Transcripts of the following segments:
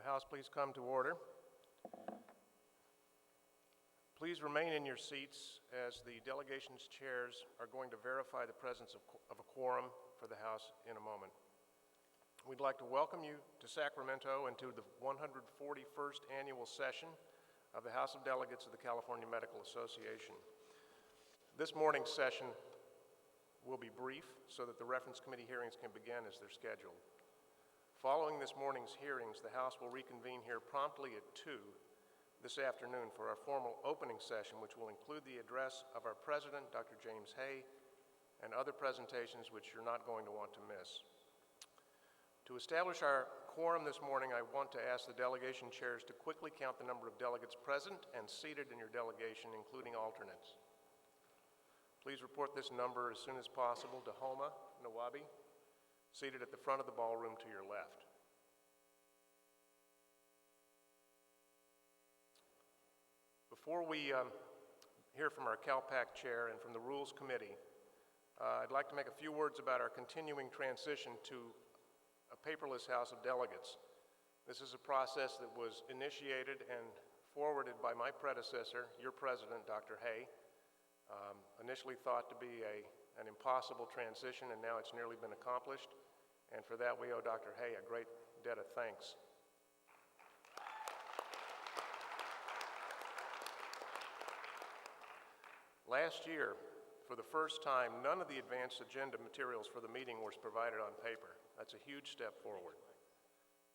House please come to order? Please remain in your seats as the delegation's chairs are going to verify the presence of a quorum for the House in a moment. We'd like to welcome you to Sacramento and to the 141st annual session of the House of Delegates of the California Medical Association. This morning's session will be brief so that the reference committee hearings can begin as they're scheduled. Following this morning's hearings, the House will reconvene here promptly at 2 this afternoon for our formal opening session, which will include the address of our President, Dr. James Hay, and other presentations which you're not going to want to miss. To establish our quorum this morning, I want to ask the delegation chairs to quickly count the number of delegates present and seated in your delegation, including alternates. Please report this number as soon as possible to Homa Nawabi, seated at the front of the ballroom to your left. Before we hear from our CalPAC chair and from the Rules Committee, I'd like to make a few words about our continuing transition to a paperless House of Delegates. This is a process that was initiated and forwarded by my predecessor, your president, Dr. Hay. Initially thought to be an impossible transition, and now it's nearly been accomplished. And for that, we owe Dr. Hay a great debt of thanks. Last year, for the first time, none of the advanced agenda materials for the meeting was provided on paper. That's a huge step forward.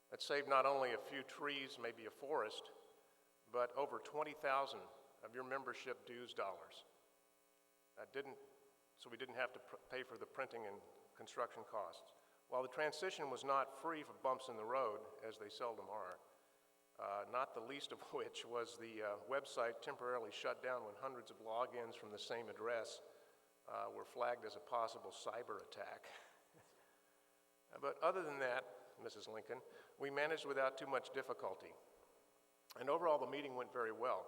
That saved not only a few trees, maybe a forest, but over 20,000 of your membership dues dollars. So we didn't have to pay for the printing and construction costs. While the transition was not free of bumps in the road, as they seldom are, not the least of which was the website temporarily shut down when hundreds of logins from the same address were flagged as a possible cyber attack. But other than that, Mrs. Lincoln, we managed without too much difficulty. And overall, the meeting went very well.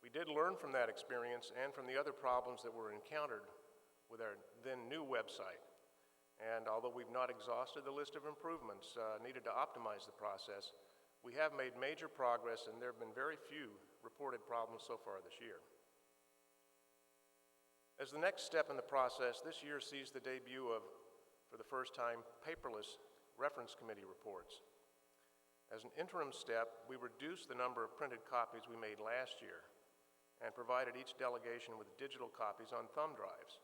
We did learn from that experience and from the other problems that were encountered with our then new website. And although we've not exhausted the list of improvements needed to optimize the process, we have made major progress, and there have been very few reported problems so far this year. As the next step in the process, this year sees the debut of, for the first time, paperless reference committee reports. As an interim step, we reduced the number of printed copies we made last year and provided each delegation with digital copies on thumb drives.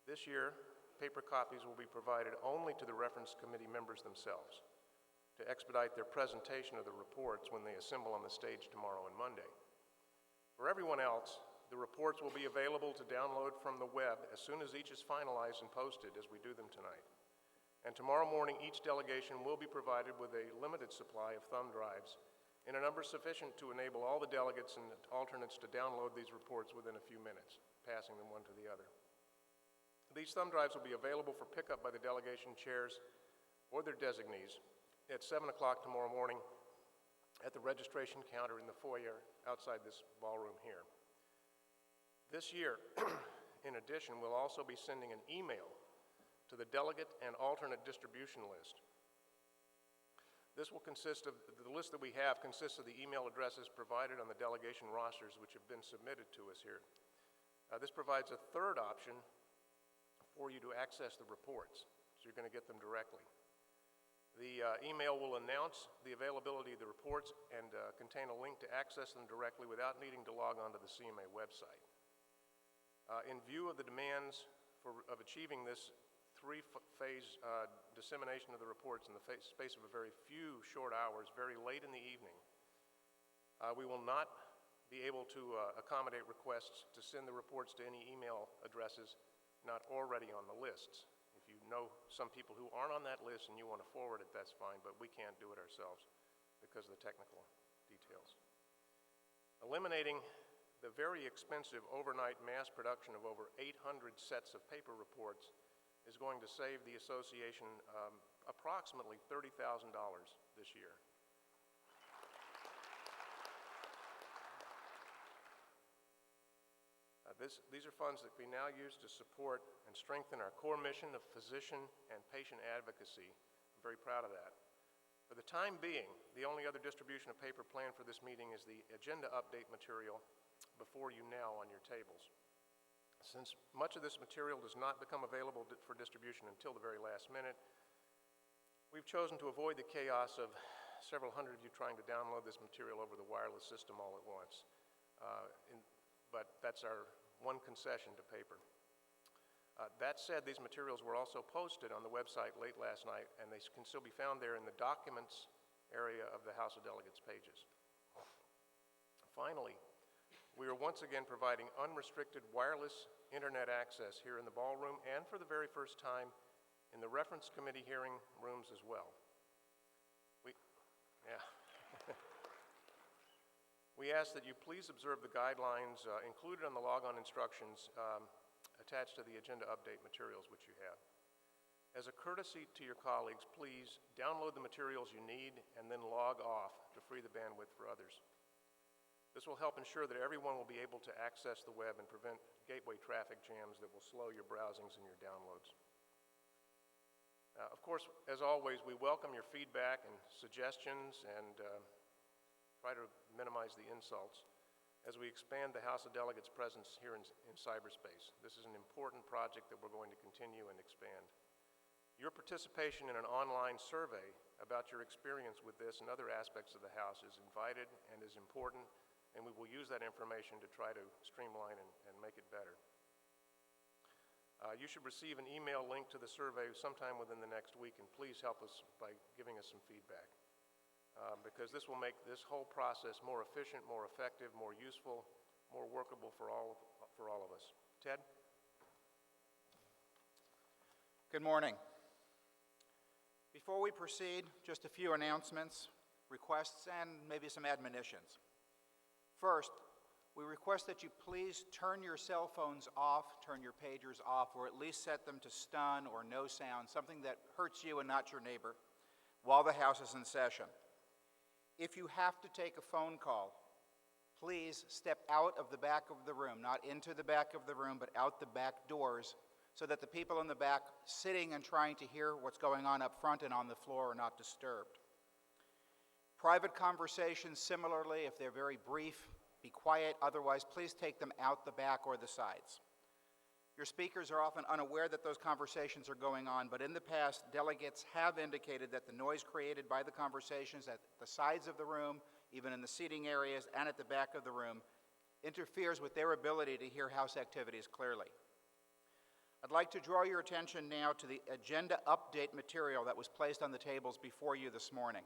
This year, paper copies will be provided only to the reference committee members themselves to expedite their presentation of the reports when they assemble on the stage tomorrow and Monday. For everyone else, the reports will be available to download from the web as soon as each is finalized and posted, as we do them tonight. And tomorrow morning, each delegation will be provided with a limited supply of thumb drives in a number sufficient to enable all the delegates and alternates to download these reports within a few minutes, passing them one to the other. These thumb drives will be available for pickup by the delegation chairs or their designees at 7 o'clock tomorrow morning at the registration counter in the foyer outside this ballroom here. This year, in addition, we'll also be sending an email to the delegate and alternate distribution list. This will consist of, the list that we have consists of the email addresses provided on the delegation rosters which have been submitted to us here. This provides a third option for you to access the reports, so you're going to get them directly. The email will announce the availability of the reports and contain a link to access them directly without needing to log on to the CMA website. In view of the demands of achieving this three-phase dissemination of the reports in the space of a very few short hours, very late in the evening, we will not be able to accommodate requests to send the reports to any email addresses not already on the lists. If you know some people who aren't on that list and you want to forward it, that's fine, but we can't do it ourselves because of the technical details. Eliminating the very expensive overnight mass production of over 800 sets of paper reports is going to save the association approximately $30,000 this year. These are funds that we now use to support and strengthen our core mission of physician and patient advocacy. I'm very proud of that. For the time being, the only other distribution of paper planned for this meeting is the agenda update material before you now on your tables. Since much of this material does not become available for distribution until the very last minute, we've chosen to avoid the chaos of several hundred of you trying to download this material over the wireless system all at once. But that's our one concession to paper. That said, these materials were also posted on the website late last night, and they can still be found there in the Documents area of the House of Delegates pages. Finally, we are once again providing unrestricted wireless internet access here in the ballroom and for the very first time in the reference committee hearing rooms as well. We ask that you please observe the guidelines included on the logon instructions attached to the agenda update materials which you have. As a courtesy to your colleagues, please download the materials you need and then log off to free the bandwidth for others. This will help ensure that everyone will be able to access the web and prevent gateway traffic jams that will slow your browsings and your downloads. Of course, as always, we welcome your feedback and suggestions and try to minimize the insults as we expand the House of Delegates' presence here in cyberspace. This is an important project that we're going to continue and expand. Your participation in an online survey about your experience with this and other aspects of the House is invited and is important, and we will use that information to try to streamline and make it better. You should receive an email link to the survey sometime within the next week, and please help us by giving us some feedback. Because this will make this whole process more efficient, more effective, more useful, more workable for all of us. Ted? Good morning. Before we proceed, just a few announcements, requests, and maybe some admonitions. First, we request that you please turn your cell phones off, turn your pagers off, or at least set them to stun or no sound, something that hurts you and not your neighbor, while the House is in session. If you have to take a phone call, please step out of the back of the room, not into the back of the room, but out the back doors, so that the people in the back sitting and trying to hear what's going on up front and on the floor are not disturbed. Private conversations, similarly, if they're very brief, be quiet. Otherwise, please take them out the back or the sides. Your speakers are often unaware that those conversations are going on, but in the past, delegates have indicated that the noise created by the conversations at the sides of the room, even in the seating areas and at the back of the room, interferes with their ability to hear House activities clearly. I'd like to draw your attention now to the agenda update material that was placed on the tables before you this morning.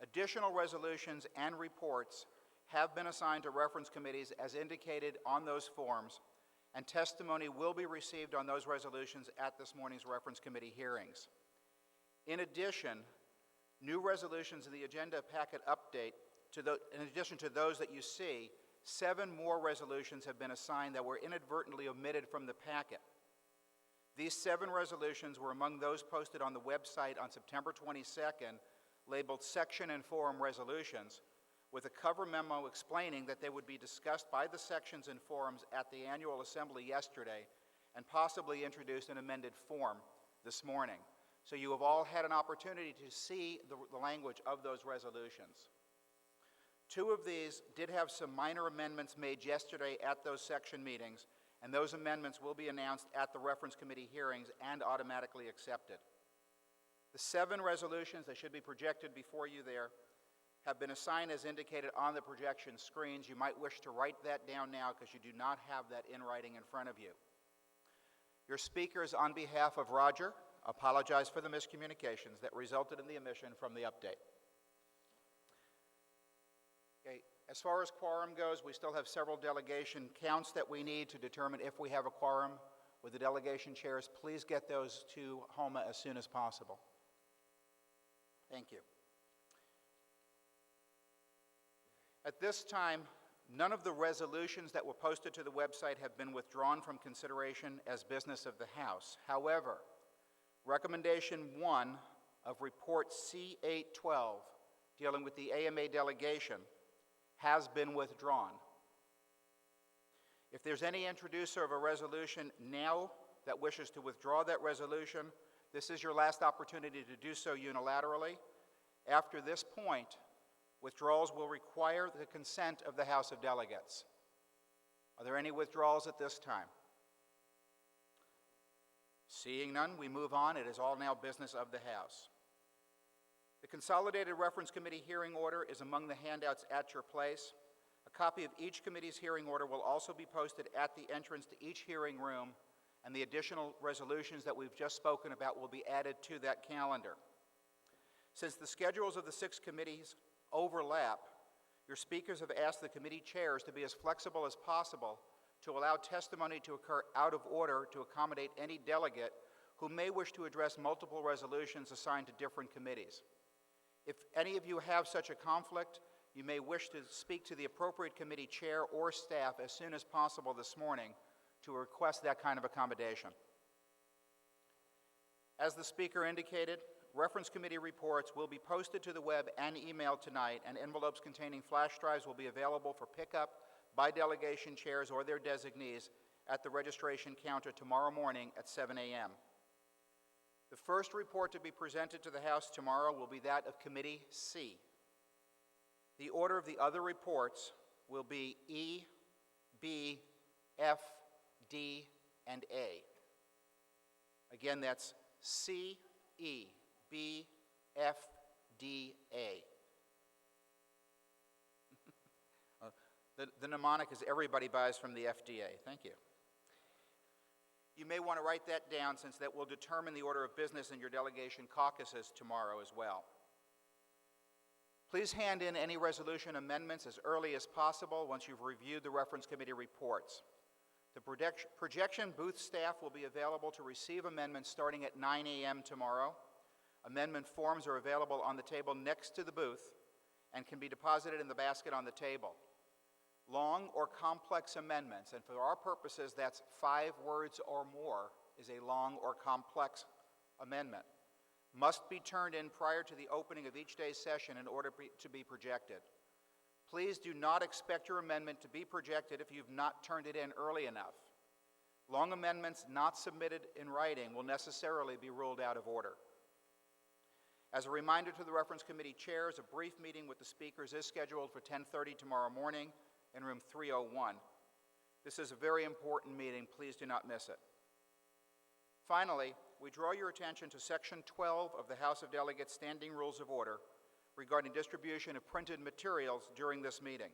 Additional resolutions and reports have been assigned to reference committees as indicated on those forms, and testimony will be received on those resolutions at this morning's reference committee hearings. In addition, new resolutions in the agenda packet update, in addition to those that you see, 7 more resolutions have been assigned that were inadvertently omitted from the packet. These 7 resolutions were among those posted on the website on September 22nd, labeled Section and Forum Resolutions, with a cover memo explaining that they would be discussed by the sections and forums at the annual assembly yesterday and possibly introduced in amended form this morning. So you have all had an opportunity to see the language of those resolutions. 2 of these did have some minor amendments made yesterday at those section meetings, and those amendments will be announced at the reference committee hearings and automatically accepted. The 7 resolutions that should be projected before you there have been assigned as indicated on the projection screens. You might wish to write that down now because you do not have that in writing in front of you. Your speakers, on behalf of Roger, apologize for the miscommunications that resulted in the omission from the update. Okay, as far as quorum goes, we still have several delegation counts that we need to determine if we have a quorum. With the delegation chairs, please get those to Homa as soon as possible. Thank you. At this time, none of the resolutions that were posted to the website have been withdrawn from consideration as business of the House. However, Recommendation 1 of Report C-812, dealing with the AMA delegation, has been withdrawn. If there's any introducer of a resolution now that wishes to withdraw that resolution, This is your last opportunity to do so unilaterally. After this point, withdrawals will require the consent of the House of Delegates. Are there any withdrawals at this time? Seeing none, we move on. It is all now business of the House. The Consolidated Reference Committee hearing order is among the handouts at your place. A copy of each committee's hearing order will also be posted at the entrance to each hearing room, and the additional resolutions that we've just spoken about will be added to that calendar. Since the schedules of the 6 committees overlap, your speakers have asked the committee chairs to be as flexible as possible to allow testimony to occur out of order to accommodate any delegate who may wish to address multiple resolutions assigned to different committees. If any of you have such a conflict, you may wish to speak to the appropriate committee chair or staff as soon as possible this morning to request that kind of accommodation. As the speaker indicated, reference committee reports will be posted to the web and emailed tonight, and envelopes containing flash drives will be available for pickup by delegation chairs or their designees at the registration counter tomorrow morning at 7 a.m. The first report to be presented to the House tomorrow will be that of Committee C. The order of the other reports will be E, B, F, D, and A. Again, that's C, E, B, F, D, A. The mnemonic is everybody buys from the FDA. Thank you. You may want to write that down, since that will determine the order of business in your delegation caucuses tomorrow as well. Please hand in any resolution amendments as early as possible once you've reviewed the reference committee reports. The projection booth staff will be available to receive amendments starting at 9 a.m. tomorrow. Amendment forms are available on the table next to the booth and can be deposited in the basket on the table. Long or complex amendments, and for our purposes that's 5 words or more, is a long or complex amendment, must be turned in prior to the opening of each day's session in order to be projected. Please do not expect your amendment to be projected if you've not turned it in early enough. Long amendments not submitted in writing will necessarily be ruled out of order. As a reminder to the reference committee chairs, a brief meeting with the speakers is scheduled for 10:30 tomorrow morning in room 301. This is a very important meeting. Please do not miss it. Finally, we draw your attention to Section 12 of the House of Delegates Standing Rules of Order regarding distribution of printed materials during this meeting.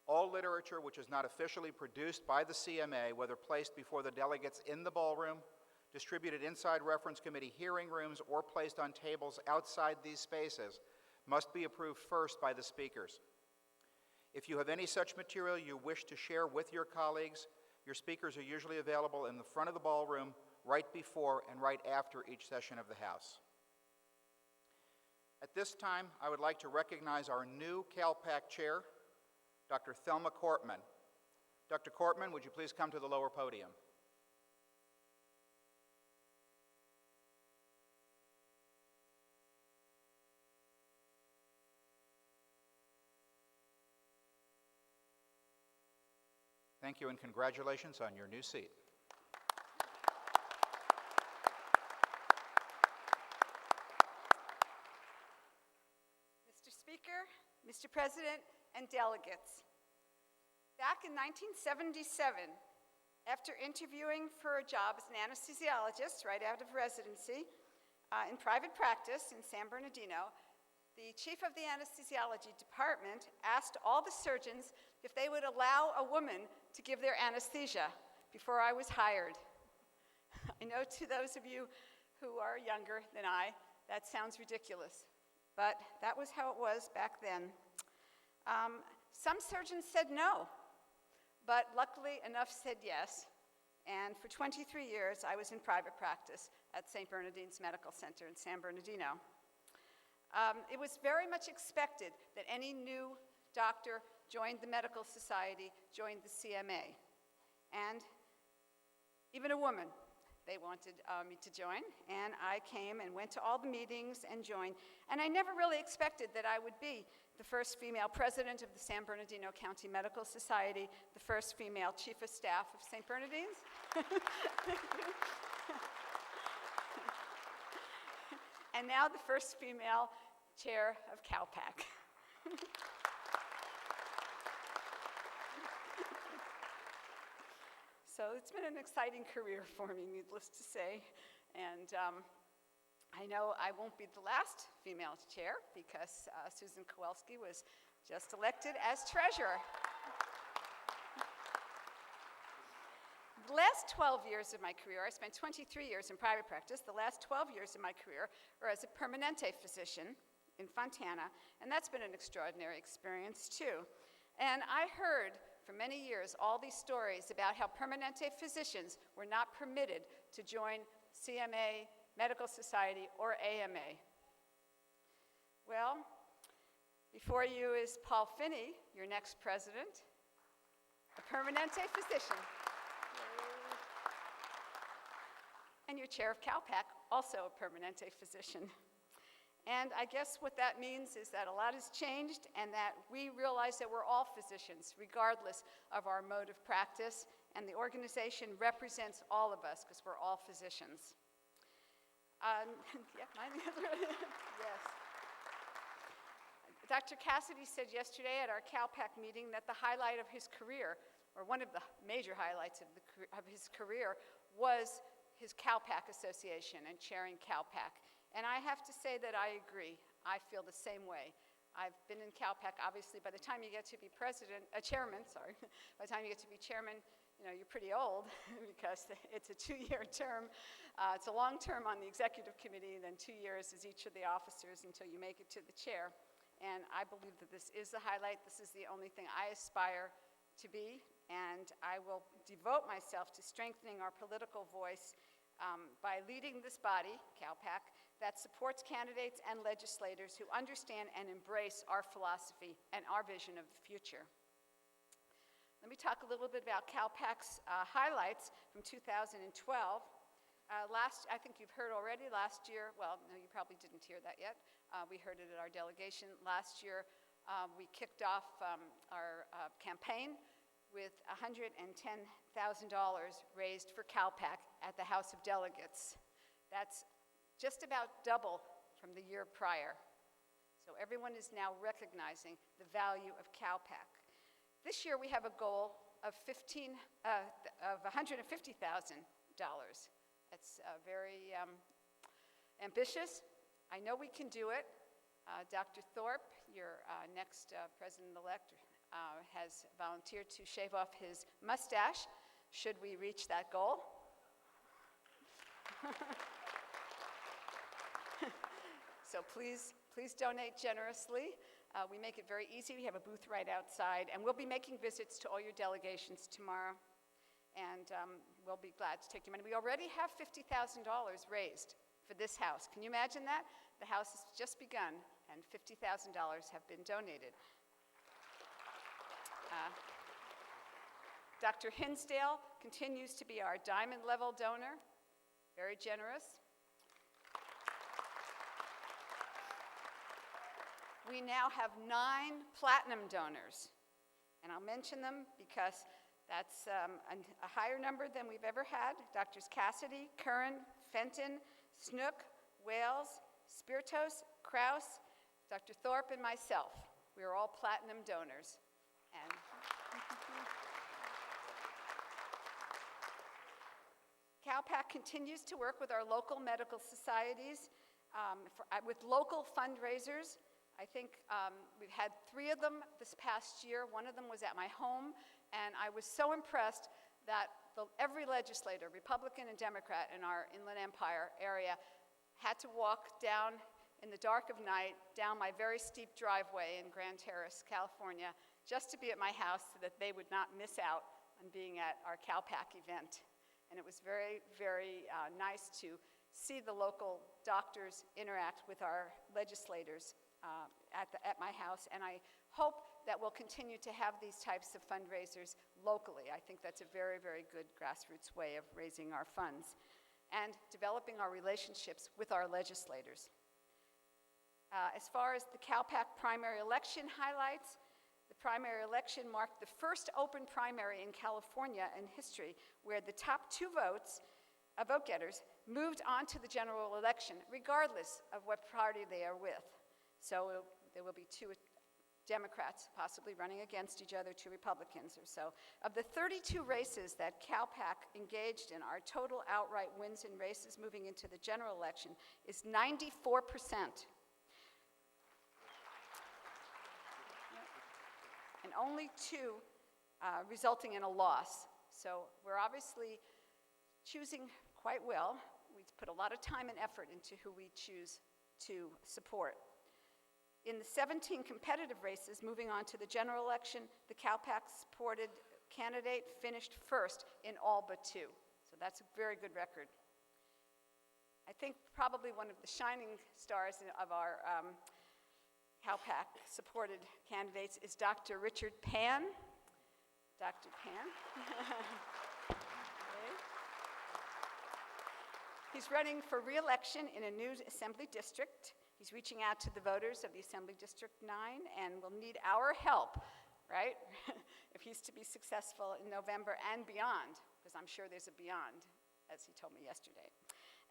All literature which is not officially produced by the CMA, whether placed before the delegates in the ballroom, distributed inside reference committee hearing rooms, or placed on tables outside these spaces, must be approved first by the speakers. If you have any such material you wish to share with your colleagues, your speakers are usually available in the front of the ballroom right before and right after each session of the House. At this time, I would like to recognize our new CalPAC chair, Dr. Thelma Kortman. Dr. Kortman, would you please come to the lower podium? Thank you, and congratulations on your new seat. Mr. Speaker, Mr. President, and delegates. Back in 1977, after interviewing for a job as an anesthesiologist right out of residency in private practice in San Bernardino, the chief of the anesthesiology department asked all the surgeons if they would allow a woman to give their anesthesia before I was hired. I know to those of you who are younger than I, that sounds ridiculous, but that was how it was back then. Some surgeons said no, but luckily enough said yes, and for 23 years I was in private practice at St. Bernardine's Medical Center in San Bernardino. It was very much expected that any new doctor joined the medical society, joined the CMA, and even a woman. They wanted me to join, and I came and went to all the meetings and joined, and I never really expected that I would be the first female president of the San Bernardino County Medical Society, the first female chief of staff of St. Bernardine's. and now the first female chair of CalPAC. So it's been an exciting career for me, needless to say. And I know I won't be the last female chair because Susan Kowalski was just elected as treasurer. The last 12 years of my career, I spent 23 years in private practice. The last 12 years of my career are as a permanente physician in Fontana, and that's been an extraordinary experience too. And I heard for many years all these stories about how permanente physicians were not permitted to join CMA, Medical Society, or AMA. Well, before you is Paul Finney, your next president, a permanente physician. And your chair of CalPAC, also a permanente physician. And I guess what that means is that a lot has changed and that we realize that we're all physicians, regardless of our mode of practice, and the organization represents all of us because we're all physicians. Yeah, yes. Dr. Cassidy said yesterday at our CalPAC meeting that the highlight of his career, or one of the major highlights of his career, was his CalPAC association and chairing CalPAC. And I have to say that I agree. I feel the same way. I've been in CalPAC, obviously, by the time you get to be chairman, by the time you get to be chairman, you know, you're pretty old because it's a 2-year term. It's a long term on the executive committee, and then 2 years as each of the officers until you make it to the chair. And I believe that this is the highlight. This is the only thing I aspire to be, and I will devote myself to strengthening our political voice by leading this body, CalPAC, that supports candidates and legislators who understand and embrace our philosophy and our vision of the future. Let me talk a little bit about CalPAC's highlights from 2012. I think you've heard already last year, well, no, you probably didn't hear that yet. We heard it at our delegation. Last year, we kicked off our campaign with $110,000 raised for CalPAC at the House of Delegates. That's just about double from the year prior. So everyone is now recognizing the value of CalPAC. This year we have a goal of $150,000. That's very ambitious. I know we can do it. Dr. Thorpe, your next president-elect, has volunteered to shave off his mustache should we reach that goal. So please donate generously. We make it very easy. We have a booth right outside, and we'll be making visits to all your delegations tomorrow, and we'll be glad to take your money. We already have $50,000 raised for this house. Can you imagine that? The house has just begun, and $50,000 have been donated. Dr. Hinsdale continues to be our diamond level donor, very generous. We now have 9 platinum donors, and I'll mention them because that's a higher number than we've ever had. Drs. Cassidy, Curran, Fenton, Snook, Wales, Spiritos, Kraus, Dr. Thorpe, and myself. We are all platinum donors. And CalPAC continues to work with our local medical societies, with local fundraisers. I think we've had 3 of them this past year. One of them was at my home, and I was so impressed that every legislator, Republican and Democrat in our Inland Empire area, had to walk down in the dark of night, down my very steep driveway in Grand Terrace, California, just to be at my house so that they would not miss out on being at our CalPAC event. And it was very, very nice to see the local doctors interact with our legislators at my house, and I hope that we'll continue to have these types of fundraisers locally. I think that's a very, very good grassroots way of raising our funds and developing our relationships with our legislators. As far as the CalPAC primary election highlights, the primary election marked the first open primary in California in history where the top 2 vote getters moved on to the general election, regardless of what party they are with. So there will be 2 Democrats possibly running against each other, 2 Republicans or so. Of the 32 races that CalPAC engaged in, our total outright wins in races moving into the general election is 94%. And only 2 resulting in a loss. So we're obviously choosing quite well. We put a lot of time and effort into who we choose to support. In the 17 competitive races moving on to the general election, the CalPAC-supported candidate finished first in all but 2. So that's a very good record. I think probably one of the shining stars of our CalPAC-supported candidates is Dr. Richard Pan. Dr. Pan. Okay. He's running for re-election in a new assembly district. He's reaching out to the voters of the Assembly District 9 and will need our help, right? If he's to be successful in November and beyond, because I'm sure there's a beyond, as he told me yesterday.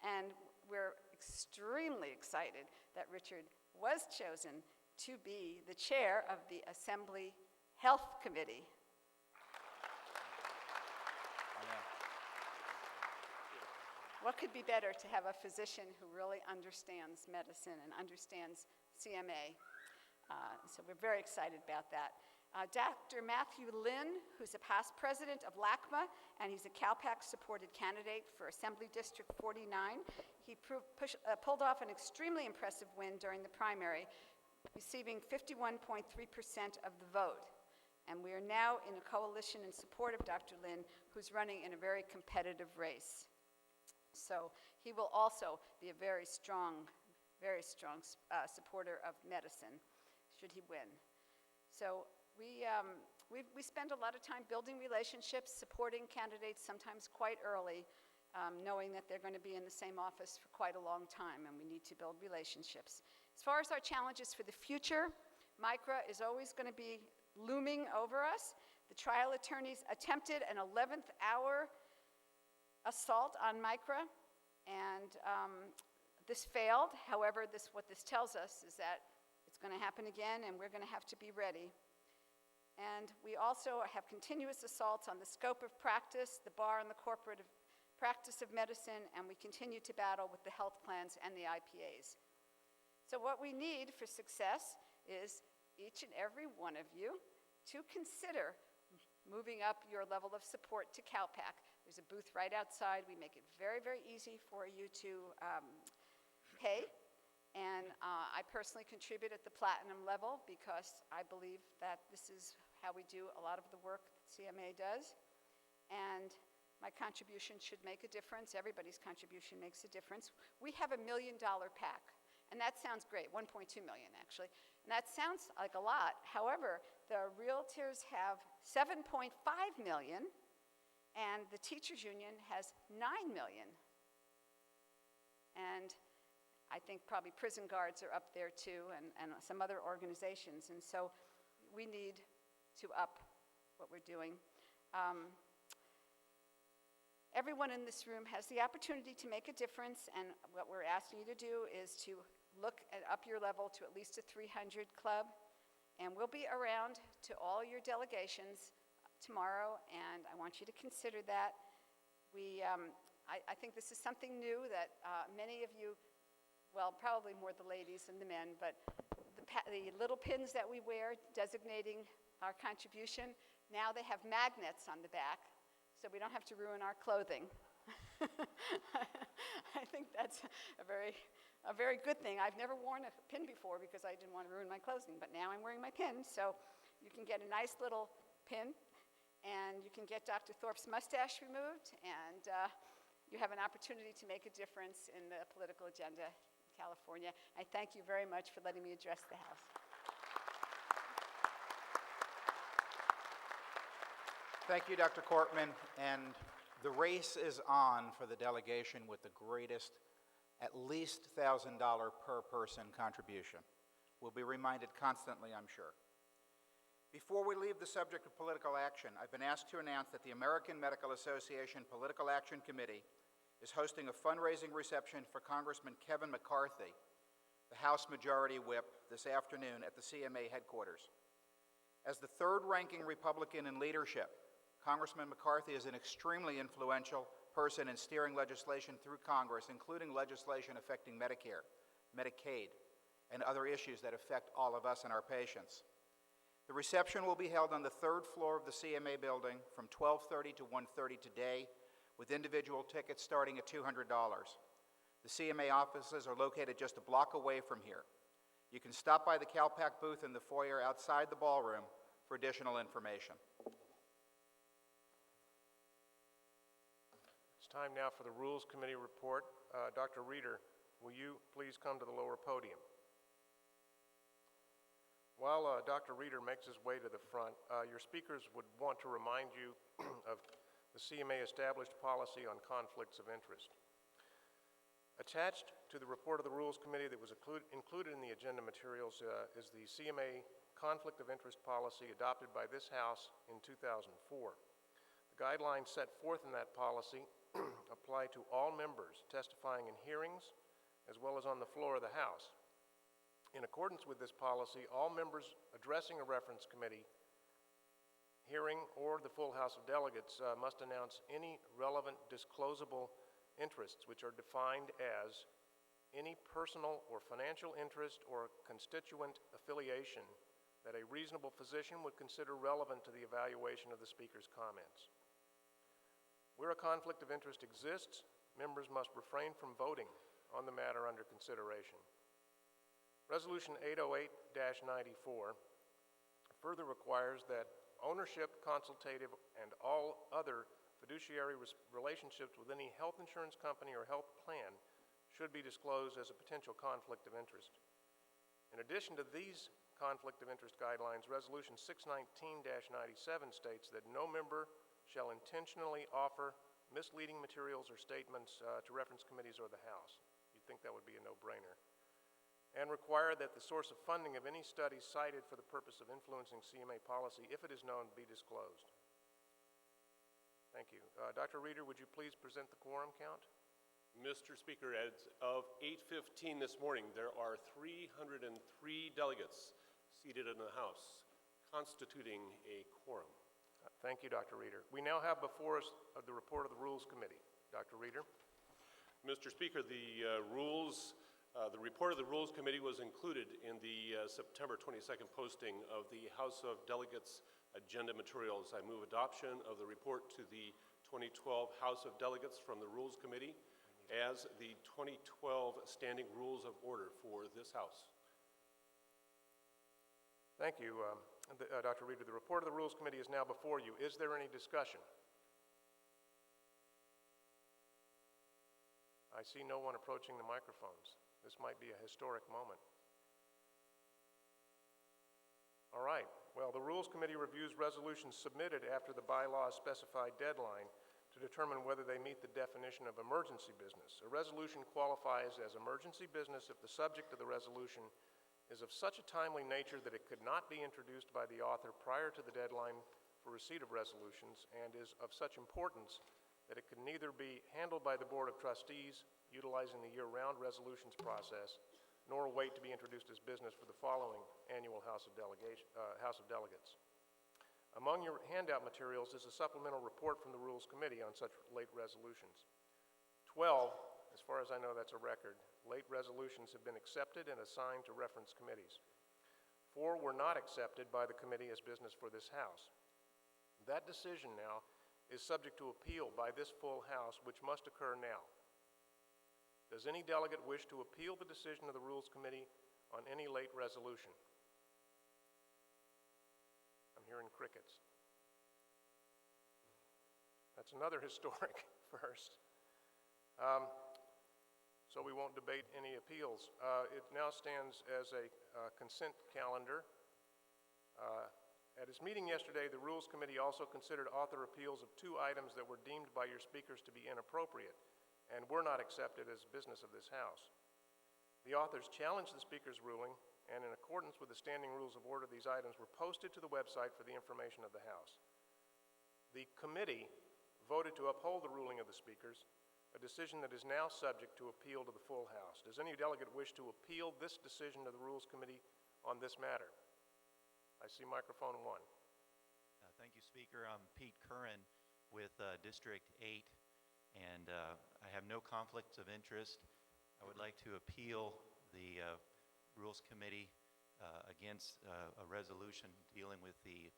And we're extremely excited that Richard was chosen to be the chair of the Assembly Health Committee. What could be better to have a physician who really understands medicine and understands CMA? So we're very excited about that. Dr. Matthew Lynn, who's a past president of LACMA, and he's a CalPAC-supported candidate for Assembly District 49. He pulled off an extremely impressive win during the primary, receiving 51.3% of the vote. And we are now in a coalition in support of Dr. Lynn, who's running in a very competitive race. So he will also be a very strong supporter of medicine, should he win. So we spend a lot of time building relationships, supporting candidates sometimes quite early, knowing that they're going to be in the same office for quite a long time, and we need to build relationships. As far as our challenges for the future, MICRA is always going to be looming over us. The trial attorneys attempted an 11th hour assault on MICRA, and this failed. However, what this tells us is that it's going to happen again, and we're going to have to be ready. And we also have continuous assaults on the scope of practice, the bar and the corporate practice of medicine, and we continue to battle with the health plans and the IPAs. So what we need for success is each and every one of you to consider moving up your level of support to CalPAC. There's a booth right outside. We make it very, very easy for you to pay. And I personally contribute at the platinum level because I believe that this is how we do a lot of the work that CMA does. And my contribution should make a difference. Everybody's contribution makes a difference. We have $1 million PAC, and that sounds great, 1.2 million actually. And that sounds like a lot. However, the realtors have 7.5 million, and the teachers union has 9 million. And I think probably prison guards are up there too, and some other organizations. And so we need to up what we're doing. Everyone in this room has the opportunity to make a difference, and what we're asking you to do is to look at up your level to at least a 300 club. And we'll be around to all your delegations tomorrow, and I want you to consider that. I think this is something new that many of you, well, probably more the ladies than the men, but the little pins that we wear designating our contribution, now they have magnets on the back, so we don't have to ruin our clothing. I think that's a very good thing. I've never worn a pin before because I didn't want to ruin my clothing, but now I'm wearing my pin, so you can get a nice little pin, and you can get Dr. Thorpe's mustache removed, and you have an opportunity to make a difference in the political agenda in California. I thank you very much for letting me address the House. Thank you, Dr. Corcoran, and the race is on for the delegation with the greatest at least $1,000 per person contribution. We'll be reminded constantly, I'm sure. Before we leave the subject of political action, I've been asked to announce that the American Medical Association Political Action Committee is hosting a fundraising reception for Congressman Kevin McCarthy, the House Majority Whip, this afternoon at the CMA headquarters. As the third-ranking Republican in leadership, Congressman McCarthy is an extremely influential person in steering legislation through Congress, including legislation affecting Medicare, Medicaid, and other issues that affect all of us and our patients. The reception will be held on the third floor of the CMA building from 12:30 to 1:30 today, with individual tickets starting at $200. The CMA offices are located just a block away from here. You can stop by the CalPAC booth in the foyer outside the ballroom for additional information. It's time now for the Rules Committee report. Dr. Reeder, will you please come to the lower podium? While Dr. Reeder makes his way to the front, your speakers would want to remind you of the CMA established policy on conflicts of interest. Attached to the report of the Rules Committee that was included in the agenda materials is the CMA Conflict of Interest policy adopted by this House in 2004. The guidelines set forth in that policy apply to all members testifying in hearings as well as on the floor of the House. In accordance with this policy, all members addressing a reference committee hearing or the full House of Delegates must announce any relevant disclosable interests, which are defined as any personal or financial interest or constituent affiliation that a reasonable physician would consider relevant to the evaluation of the speaker's comments. Where a conflict of interest exists, members must refrain from voting on the matter under consideration. Resolution 808-94 further requires that ownership, consultative, and all other fiduciary relationships with any health insurance company or health plan should be disclosed as a potential conflict of interest. In addition to these conflict of interest guidelines, Resolution 619-97 states that no member shall intentionally offer misleading materials or statements to reference committees or the House. You'd think that would be a no-brainer. And require that the source of funding of any study cited for the purpose of influencing CMA policy, if it is known, be disclosed. Thank you. Dr. Reeder, would you please present the quorum count? Mr. Speaker, as of 8:15 this morning, there are 303 delegates seated in the House, constituting a quorum. Thank you, Dr. Reeder. We now have before us the report of the Rules Committee. Dr. Reeder. Mr. Speaker, the report of the Rules Committee was included in the September 22nd posting of the House of Delegates agenda materials. I move adoption of the report to the 2012 House of Delegates from the Rules Committee as the 2012 Standing Rules of Order for this House. Thank you, Dr. Reeder. The report of the Rules Committee is now before you. Is there any discussion? I see no one approaching the microphones. This might be a historic moment. All right. Well, the Rules Committee reviews resolutions submitted after the bylaws specified deadline to determine whether they meet the definition of emergency business. A resolution qualifies as emergency business if the subject of the resolution is of such a timely nature that it could not be introduced by the author prior to the deadline for receipt of resolutions and is of such importance that it could neither be handled by the Board of Trustees utilizing the year-round resolutions process, nor wait to be introduced as business for the following annual House of Delegates. Among your handout materials is a supplemental report from the Rules Committee on such late resolutions. 12, as far as I know that's a record, late resolutions have been accepted and assigned to reference committees. 4 were not accepted by the committee as business for this House. That decision now is subject to appeal by this full House, which must occur now. Does any delegate wish to appeal the decision of the Rules Committee on any late resolution? I'm hearing crickets. That's another historic first. So we won't debate any appeals. It now stands as a consent calendar. At its meeting yesterday, the Rules Committee also considered author appeals of 2 items that were deemed by your speakers to be inappropriate and were not accepted as business of this House. The authors challenged the speaker's ruling, and in accordance with the standing rules of order, these items were posted to the website for the information of the House. The committee voted to uphold the ruling of the speakers, a decision that is now subject to appeal to the full House. Does any delegate wish to appeal this decision to the Rules Committee on this matter? I see microphone 1. Thank you, Speaker. I'm Pete Curran with District 8, and I have no conflicts of interest. I would like to appeal the Rules Committee against a resolution dealing with the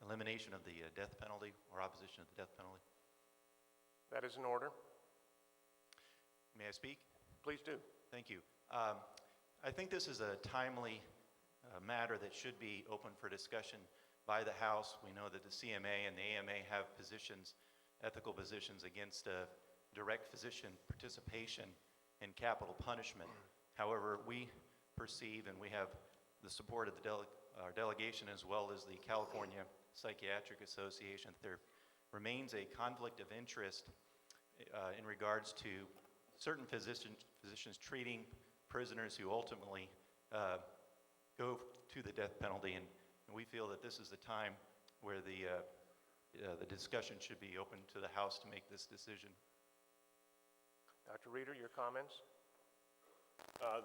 elimination of the death penalty or opposition of the death penalty. That is in order. May I speak? Please do. Thank you. I think this is a timely matter that should be open for discussion by the House. We know that the CMA and the AMA have positions, ethical positions against direct physician participation in capital punishment. However, we perceive, and we have the support of our delegation as well as the California Psychiatric Association, that there remains a conflict of interest in regards to certain physicians treating prisoners who ultimately go to the death penalty, and we feel that this is the time where the discussion should be open to the House to make this decision. Dr. Reeder, your comments?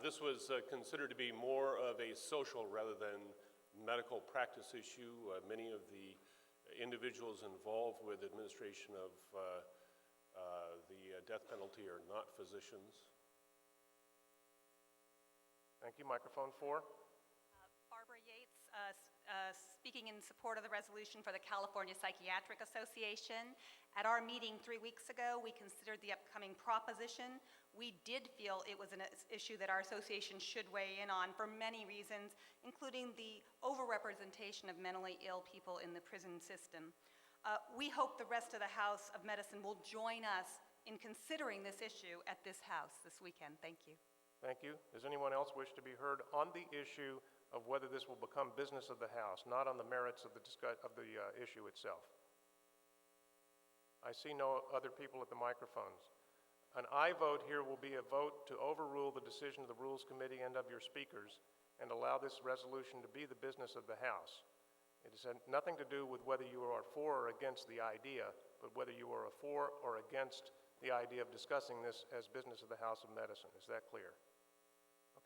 This was considered to be more of a social rather than medical practice issue. Many of the individuals involved with administration of the death penalty are not physicians. Thank you. Microphone 4. Barbara Yates, speaking in support of the resolution for the California Psychiatric Association. At our meeting 3 weeks ago, we considered the upcoming proposition. We did feel it was an issue that our association should weigh in on for many reasons, including the overrepresentation of mentally ill people in the prison system. We hope the rest of the House of Medicine will join us in considering this issue at this House this weekend. Thank you. Thank you. Does anyone else wish to be heard on the issue of whether this will become business of the House, not on the merits of the issue itself? I see no other people at the microphones. An aye vote here will be a vote to overrule the decision of the Rules Committee and of your speakers and allow this resolution to be the business of the House. It has nothing to do with whether you are for or against the idea, but whether you are for or against the idea of discussing this as business of the House of Medicine. Is that clear?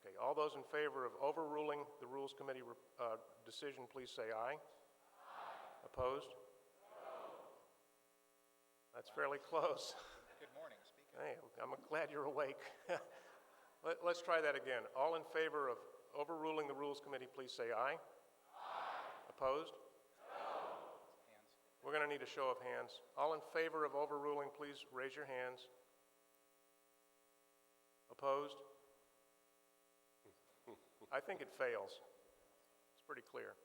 Okay, all those in favor of overruling the Rules Committee decision, please say aye. Aye. Opposed? No. That's fairly close. Good morning, Speaker. Hey, I'm glad you're awake. Let's try that again. All in favor of overruling the Rules Committee, please say aye. Aye. Opposed? No. We're going to need a show of hands. All in favor of overruling, please raise your hands. Opposed? I think it fails. It's pretty clear.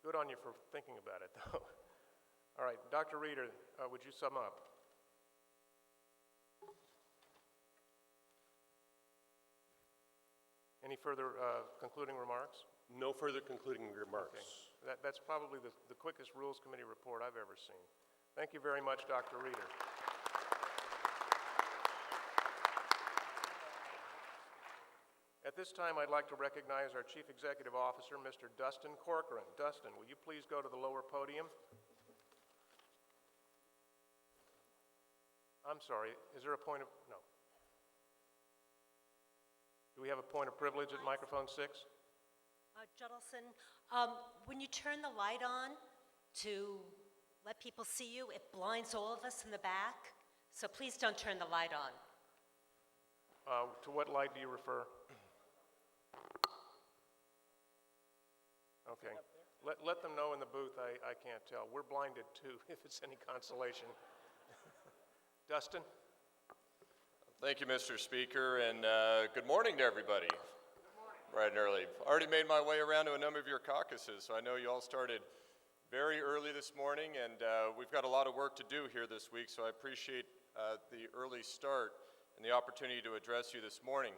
Good on you for thinking about it, though. All right, Dr. Reeder, would you sum up? Any further concluding remarks? No further concluding remarks. Okay. That's probably the quickest Rules Committee report I've ever seen. Thank you very much, Dr. Reeder. At this time, I'd like to recognize our Chief Executive Officer, Mr. Dustin Corcoran. Dustin, will you please go to the lower podium? I'm sorry, is there a point of, no. Do we have a point of privilege at microphone 6? Judelson, when you turn the light on to let people see you, it blinds all of us in the back. So please don't turn the light on. To what light do you refer? Okay. Let them know in the booth. I can't tell. We're blinded too, if it's any consolation. Dustin? Thank you, Mr. Speaker, and good morning to everybody. Good morning. Bright and early. Already made my way around to a number of your caucuses, so I know you all started very early this morning, and we've got a lot of work to do here this week, so I appreciate the early start and the opportunity to address you this morning.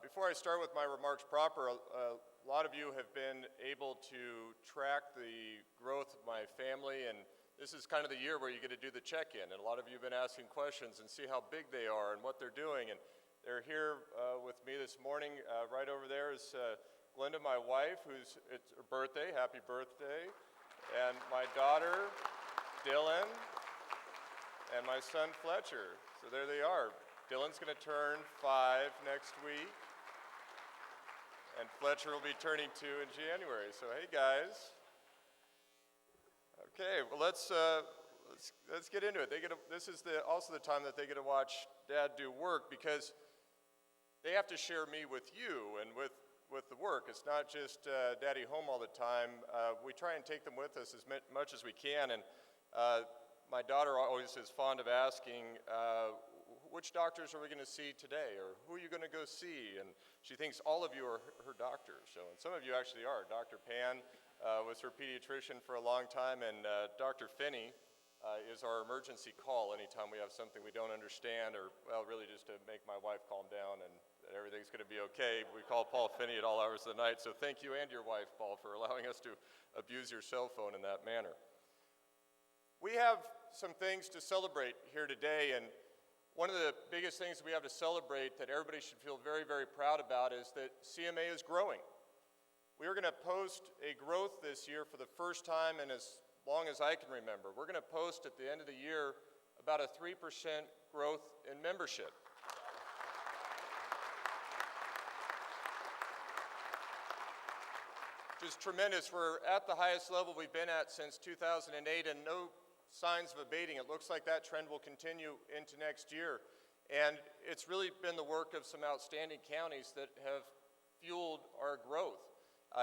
Before I start with my remarks proper, a lot of you have been able to track the growth of my family, and this is kind of the year where you get to do the check-in, and a lot of you have been asking questions and see how big they are and what they're doing, and they're here with me this morning. Right over there is Glenda, my wife, it's her birthday, happy birthday, and my daughter, Dylan, and my son Fletcher. So there they are. Dylan's going to turn 5 next week, and Fletcher will be turning 2 in January. So hey guys. Okay, well let's get into it. This is also the time that they get to watch Dad do work, because they have to share me with you and with the work. It's not just Daddy home all the time. We try and take them with us as much as we can, and my daughter always is fond of asking, which doctors are we going to see today, or who are you going to go see? And she thinks all of you are her doctors. So, and some of you actually are. Dr. Pan was her pediatrician for a long time, and Dr. Finney is our emergency call anytime we have something we don't understand, or, well, really just to make my wife calm down and that everything's going to be okay. We call Paul Finney at all hours of the night. So thank you and your wife, Paul, for allowing us to abuse your cell phone in that manner. We have some things to celebrate here today, and one of the biggest things we have to celebrate that everybody should feel very, very proud about is that CMA is growing. We are going to post a growth this year for the first time in as long as I can remember. We're going to post at the end of the year about a 3% growth in membership. Just tremendous. We're at the highest level we've been at since 2008, and no signs of abating. It looks like that trend will continue into next year. And it's really been the work of some outstanding counties that have fueled our growth.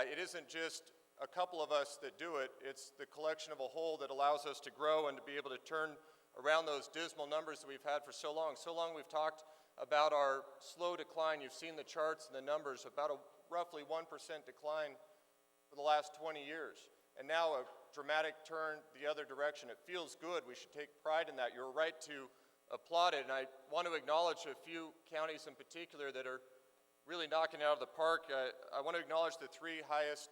It isn't just a couple of us that do it. It's the collection of a whole that allows us to grow and to be able to turn around those dismal numbers that we've had for so long. So long we've talked about our slow decline. You've seen the charts and the numbers, about a roughly 1% decline for the last 20 years. And now a dramatic turn the other direction. It feels good. We should take pride in that. You're right to applaud it. And I want to acknowledge a few counties in particular that are really knocking it out of the park. I want to acknowledge the 3 highest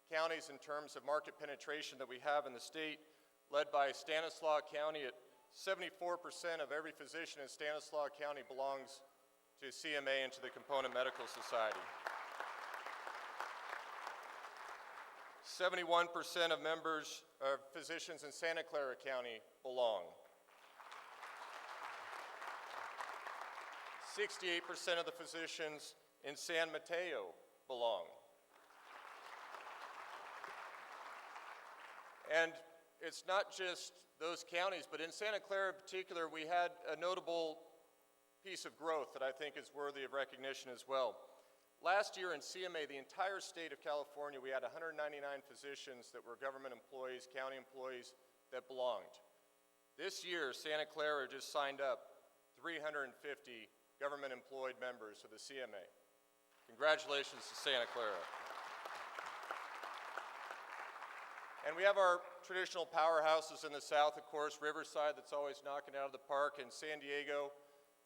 counties in terms of market penetration that we have in the state, led by Stanislaus County. At 74% of every physician in Stanislaus County belongs to CMA and to the Component Medical Society. 71% of members, physicians in Santa Clara County belong. 68% of the physicians in San Mateo belong. And it's not just those counties, but in Santa Clara in particular, we had a notable piece of growth that I think is worthy of recognition as well. Last year in CMA, the entire state of California, we had 199 physicians that were government employees, county employees that belonged. This year, Santa Clara just signed up 350 government employed members of the CMA. Congratulations to Santa Clara. And we have our traditional powerhouses in the south, of course, Riverside, that's always knocking out of the park, and San Diego.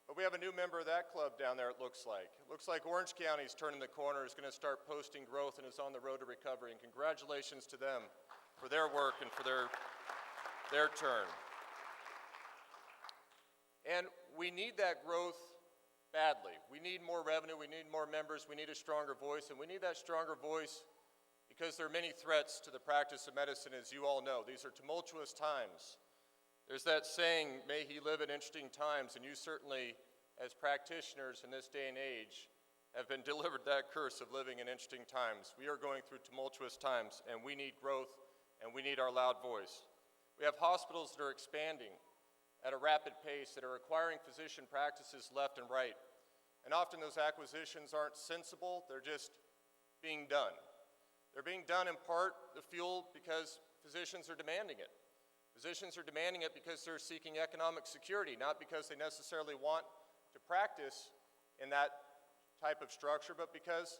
But we have a new member of that club down there, it looks like. It looks like Orange County's turning the corner, is going to start posting growth, and is on the road to recovery. And congratulations to them for their work and for their turn. And we need that growth badly. We need more revenue, we need more members, we need a stronger voice, and we need that stronger voice because there are many threats to the practice of medicine, as you all know. These are tumultuous times. There's that saying, may he live in interesting times, and you certainly, as practitioners in this day and age, have been delivered that curse of living in interesting times. We are going through tumultuous times, and we need growth, and we need our loud voice. We have hospitals that are expanding at a rapid pace, that are acquiring physician practices left and right. And often those acquisitions aren't sensible, they're just being done. They're being done in part, the fuel, because physicians are demanding it. Physicians are demanding it because they're seeking economic security, not because they necessarily want to practice in that type of structure, but because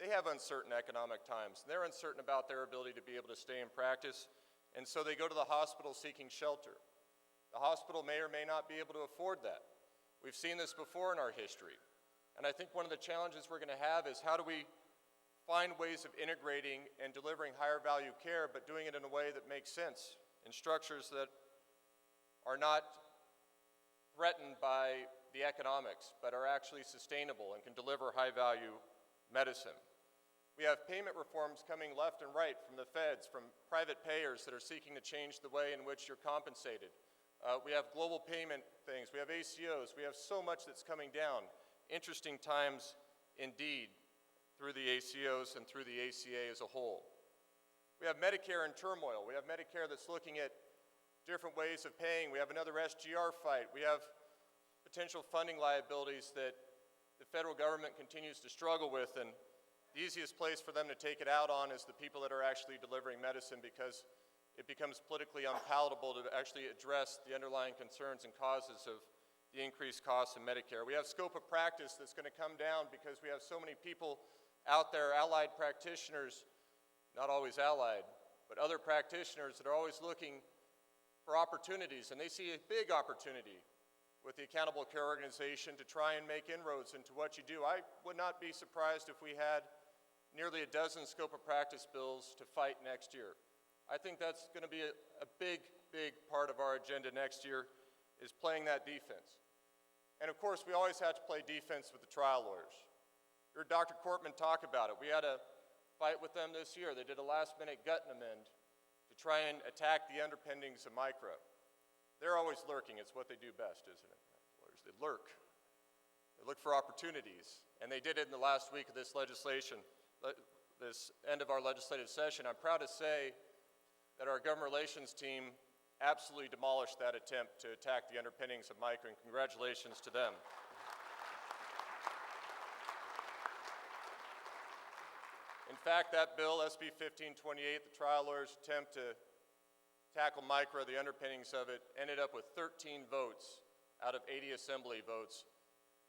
they have uncertain economic times. They're uncertain about their ability to be able to stay in practice, and so they go to the hospital seeking shelter. The hospital may or may not be able to afford that. We've seen this before in our history, and I think one of the challenges we're going to have is how do we find ways of integrating and delivering higher value care, but doing it in a way that makes sense, in structures that are not threatened by the economics, but are actually sustainable and can deliver high-value medicine. We have payment reforms coming left and right from the feds, from private payers that are seeking to change the way in which you're compensated. We have global payment things. We have ACOs. We have so much that's coming down. Interesting times indeed through the ACOs and through the ACA as a whole. We have Medicare in turmoil. We have Medicare that's looking at different ways of paying. We have another SGR fight. We have potential funding liabilities that the federal government continues to struggle with, and the easiest place for them to take it out on is the people that are actually delivering medicine, because it becomes politically unpalatable to actually address the underlying concerns and causes of the increased costs in Medicare. We have scope of practice that's going to come down because we have so many people out there, allied practitioners, not always allied, but other practitioners that are always looking for opportunities, and they see a big opportunity with the Accountable Care Organization to try and make inroads into what you do. I would not be surprised if we had nearly a dozen scope of practice bills to fight next year. I think that's going to be a big, big part of our agenda next year, is playing that defense. And of course, we always have to play defense with the trial lawyers. You heard Dr. Corcoran talk about it. We had a fight with them this year. They did a last-minute gut amend to try and attack the underpinnings of MICRA. They're always lurking. It's what they do best, isn't it? Lawyers, they lurk. They look for opportunities. And they did it in the last week of this legislation, this end of our legislative session. I'm proud to say that our government relations team absolutely demolished that attempt to attack the underpinnings of MICRA, and congratulations to them. In fact, that bill, SB 1528, the trial lawyers' attempt to tackle MICRA, the underpinnings of it, ended up with 13 votes out of 80 assembly votes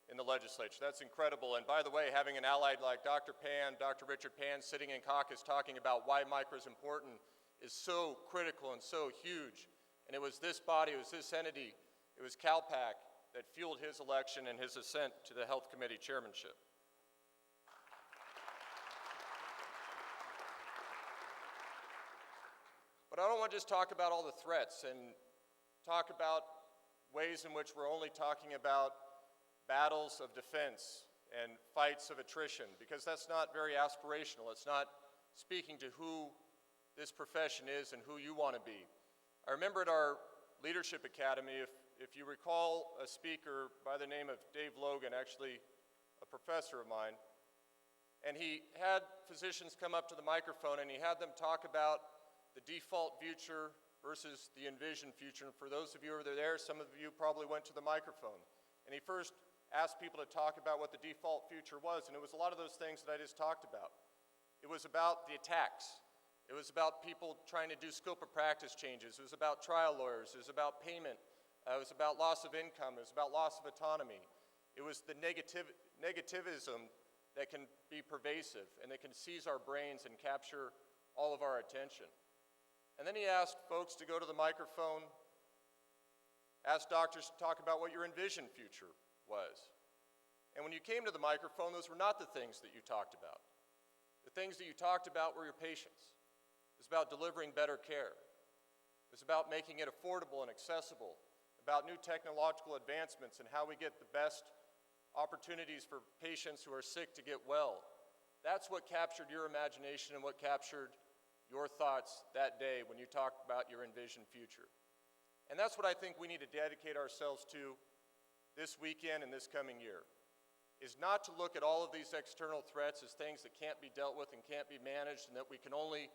in the legislature. That's incredible. And by the way, having an ally like Dr. Pan, Dr. Richard Pan, sitting in caucus talking about why MICRA is important is so critical and so huge. And it was this body, it was this entity, it was CalPAC that fueled his election and his ascent to the Health Committee chairmanship. But I don't want to just talk about all the threats and talk about ways in which we're only talking about battles of defense and fights of attrition, because that's not very aspirational. It's not speaking to who this profession is and who you want to be. I remember at our Leadership Academy, if you recall a speaker by the name of Dave Logan, actually a professor of mine, and he had physicians come up to the microphone and he had them talk about the default future versus the envisioned future. And for those of you who are there, some of you probably went to the microphone. And he first asked people to talk about what the default future was, and it was a lot of those things that I just talked about. It was about the attacks. It was about people trying to do scope of practice changes. It was about trial lawyers. It was about payment. It was about loss of income. It was about loss of autonomy. It was the negativism that can be pervasive and that can seize our brains and capture all of our attention. And then he asked folks to go to the microphone, asked doctors to talk about what your envisioned future was. And when you came to the microphone, those were not the things that you talked about. The things that you talked about were your patients. It was about delivering better care. It was about making it affordable and accessible, about new technological advancements and how we get the best opportunities for patients who are sick to get well. That's what captured your imagination and what captured your thoughts that day when you talked about your envisioned future. And that's what I think we need to dedicate ourselves to this weekend and this coming year, is not to look at all of these external threats as things that can't be dealt with and can't be managed, and that we can only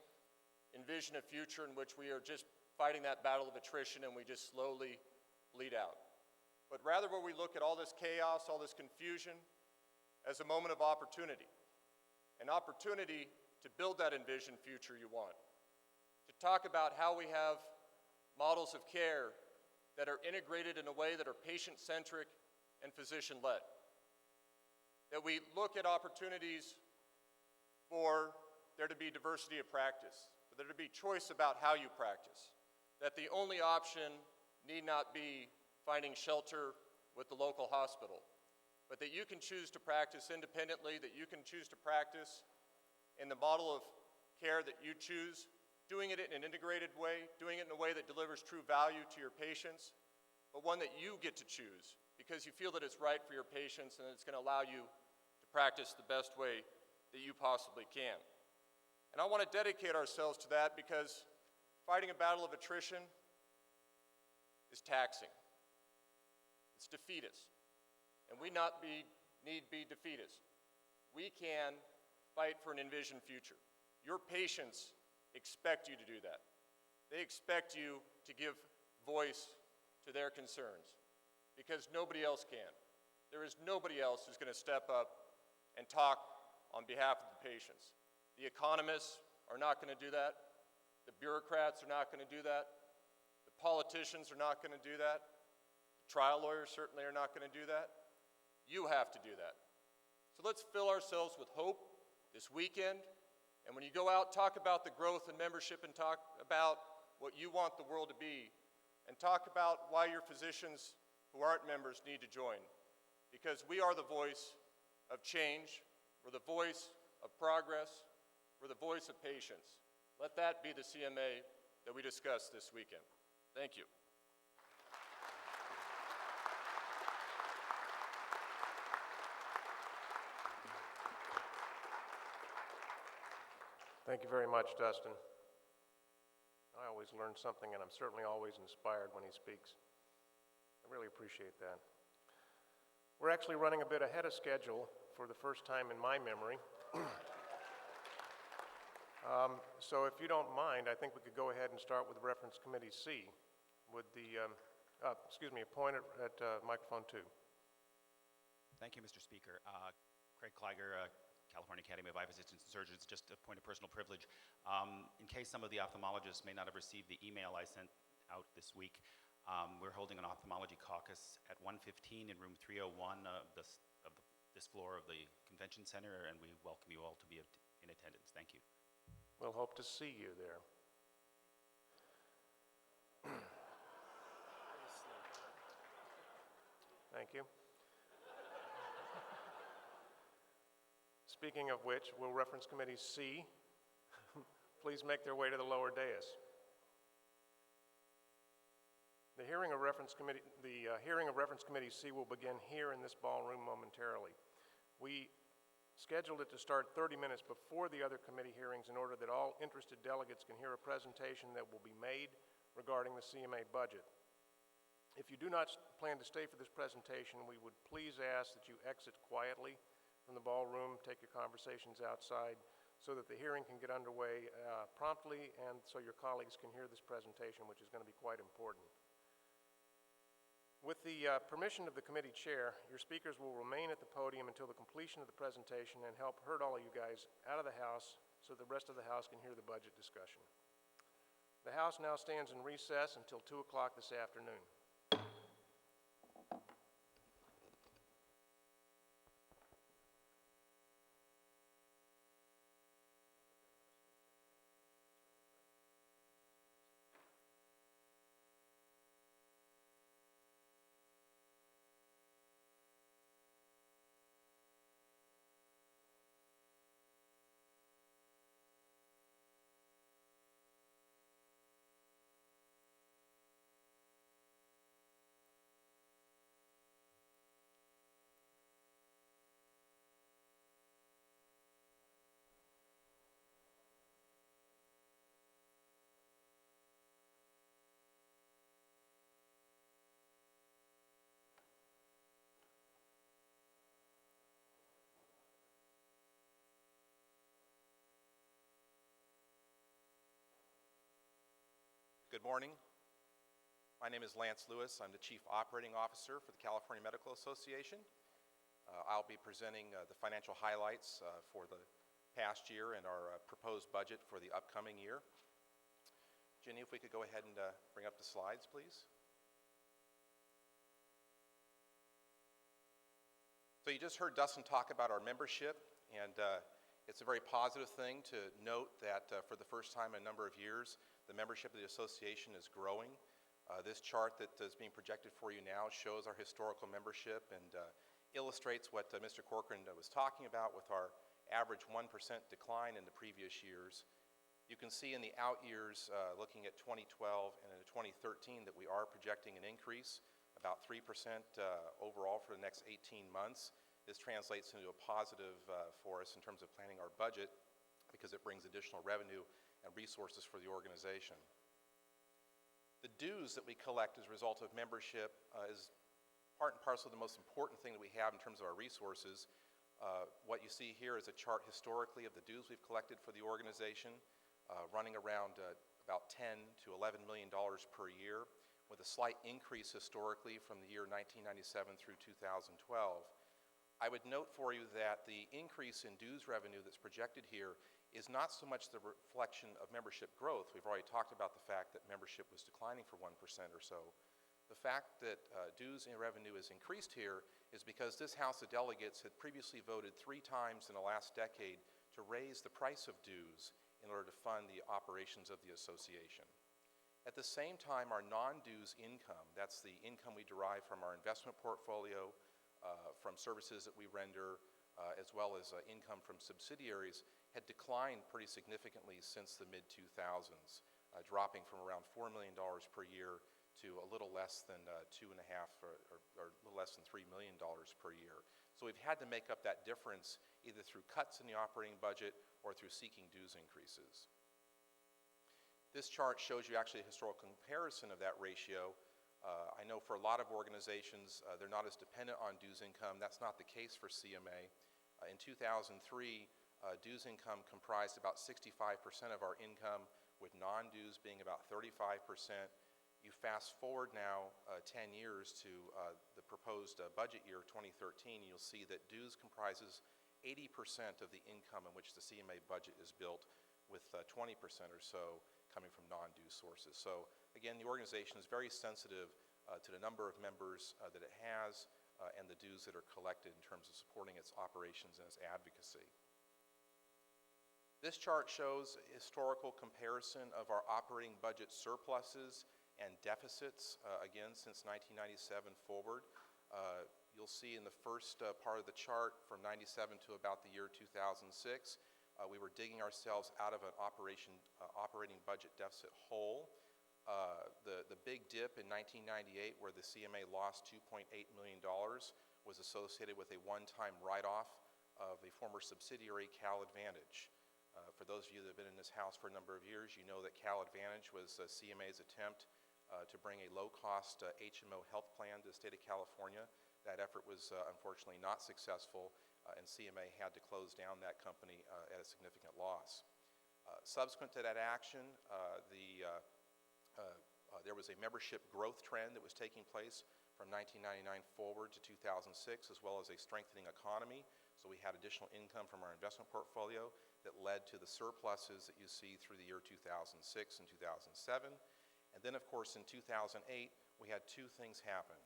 envision a future in which we are just fighting that battle of attrition and we just slowly bleed out. But rather where we look at all this chaos, all this confusion, as a moment of opportunity. An opportunity to build that envisioned future you want. To talk about how we have models of care that are integrated in a way that are patient-centric and physician-led. That we look at opportunities for there to be diversity of practice, for there to be choice about how you practice. That the only option need not be finding shelter with the local hospital, but that you can choose to practice independently, that you can choose to practice in the model of care that you choose, doing it in an integrated way, doing it in a way that delivers true value to your patients, but one that you get to choose because you feel that it's right for your patients and it's going to allow you to practice the best way that you possibly can. And I want to dedicate ourselves to that because fighting a battle of attrition is taxing. It's defeatist. And we need be defeatist. We can fight for an envisioned future. Your patients expect you to do that. They expect you to give voice to their concerns because nobody else can. There is nobody else who's going to step up and talk on behalf of the patients. The economists are not going to do that. The bureaucrats are not going to do that. The politicians are not going to do that. The trial lawyers certainly are not going to do that. You have to do that. So let's fill ourselves with hope this weekend. And when you go out, talk about the growth in membership and talk about what you want the world to be. And talk about why your physicians who aren't members need to join. Because we are the voice of change. We're the voice of progress. We're the voice of patients. Let that be the CMA that we discuss this weekend. Thank you. Thank you very much, Dustin. I always learn something, and I'm certainly always inspired when he speaks. I really appreciate that. We're actually running a bit ahead of schedule for the first time in my memory. So if you don't mind, I think we could go ahead and start with Reference Committee C. Would the, appoint at microphone 2. Thank you, Mr. Speaker. Craig Kleiger, California Academy of Eye Physicians and Surgeons, just a point of personal privilege. In case some of the ophthalmologists may not have received the email I sent out this week, we're holding an ophthalmology caucus at 1:15 in room 301 of this floor of the convention center, and we welcome you all to be in attendance. Thank you. We'll hope to see you there. Thank you. Speaking of which, will Reference Committee C please make their way to the lower dais? The hearing of Reference Committee C will begin here in this ballroom momentarily. We scheduled it to start 30 minutes before the other committee hearings in order that all interested delegates can hear a presentation that will be made regarding the CMA budget. If you do not plan to stay for this presentation, we would please ask that you exit quietly from the ballroom, take your conversations outside, so that the hearing can get underway promptly and so your colleagues can hear this presentation, which is going to be quite important. With the permission of the committee chair, your speakers will remain at the podium until the completion of the presentation and help herd all of you guys out of the house so the rest of the house can hear the budget discussion. The House now stands in recess until 2 o'clock this afternoon. Good morning. My name is Lance Lewis. I'm the Chief Operating Officer for the California Medical Association. I'll be presenting the financial highlights for the past year and our proposed budget for the upcoming year. Jenny, if we could go ahead and bring up the slides, please. So you just heard Dustin talk about our membership, and it's a very positive thing to note that for the first time in a number of years, the membership of the association is growing. This chart that is being projected for you now shows our historical membership and illustrates what Mr. Corcoran was talking about with our average 1% decline in the previous years. You can see in the out years, looking at 2012 and in 2013, that we are projecting an increase, about 3% overall for the next 18 months. This translates into a positive for us in terms of planning our budget because it brings additional revenue and resources for the organization. The dues that we collect as a result of membership is part and parcel of the most important thing that we have in terms of our resources. What you see here is a chart historically of the dues we've collected for the organization, running around about $10 to $11 million per year, with a slight increase historically from the year 1997 through 2012. I would note for you that the increase in dues revenue that's projected here is not so much the reflection of membership growth. We've already talked about the fact that membership was declining for 1% or so. The fact that dues in revenue is increased here is because this House of Delegates had previously voted 3 times in the last decade to raise the price of dues in order to fund the operations of the association. At the same time, our non-dues income, that's the income we derive from our investment portfolio, from services that we render, as well as income from subsidiaries, had declined pretty significantly since the mid-2000s, dropping from around $4 million per year to a little less than $2.5 or a little less than $3 million per year. So we've had to make up that difference either through cuts in the operating budget or through seeking dues increases. This chart shows you actually a historical comparison of that ratio. I know for a lot of organizations, they're not as dependent on dues income. That's not the case for CMA. In 2003, dues income comprised about 65% of our income, with non-dues being about 35%. You fast forward now 10 years to the proposed budget year 2013, you'll see that dues comprises 80% of the income in which the CMA budget is built, with 20% or so coming from non-dues sources. So again, the organization is very sensitive to the number of members that it has and the dues that are collected in terms of supporting its operations and its advocacy. This chart shows a historical comparison of our operating budget surpluses and deficits, again, since 1997 forward. You'll see in the first part of the chart from 97 to about the year 2006, we were digging ourselves out of an operating budget deficit hole. The big dip in 1998, where the CMA lost $2.8 million, was associated with a one-time write-off of a former subsidiary, Cal Advantage. For those of you that have been in this house for a number of years, you know that Cal Advantage was CMA's attempt to bring a low-cost HMO health plan to the state of California. That effort was unfortunately not successful, and CMA had to close down that company at a significant loss. Subsequent to that action, there was a membership growth trend that was taking place from 1999 forward to 2006, as well as a strengthening economy. So we had additional income from our investment portfolio that led to the surpluses that you see through the year 2006 and 2007. And then, of course, in 2008, we had 2 things happen.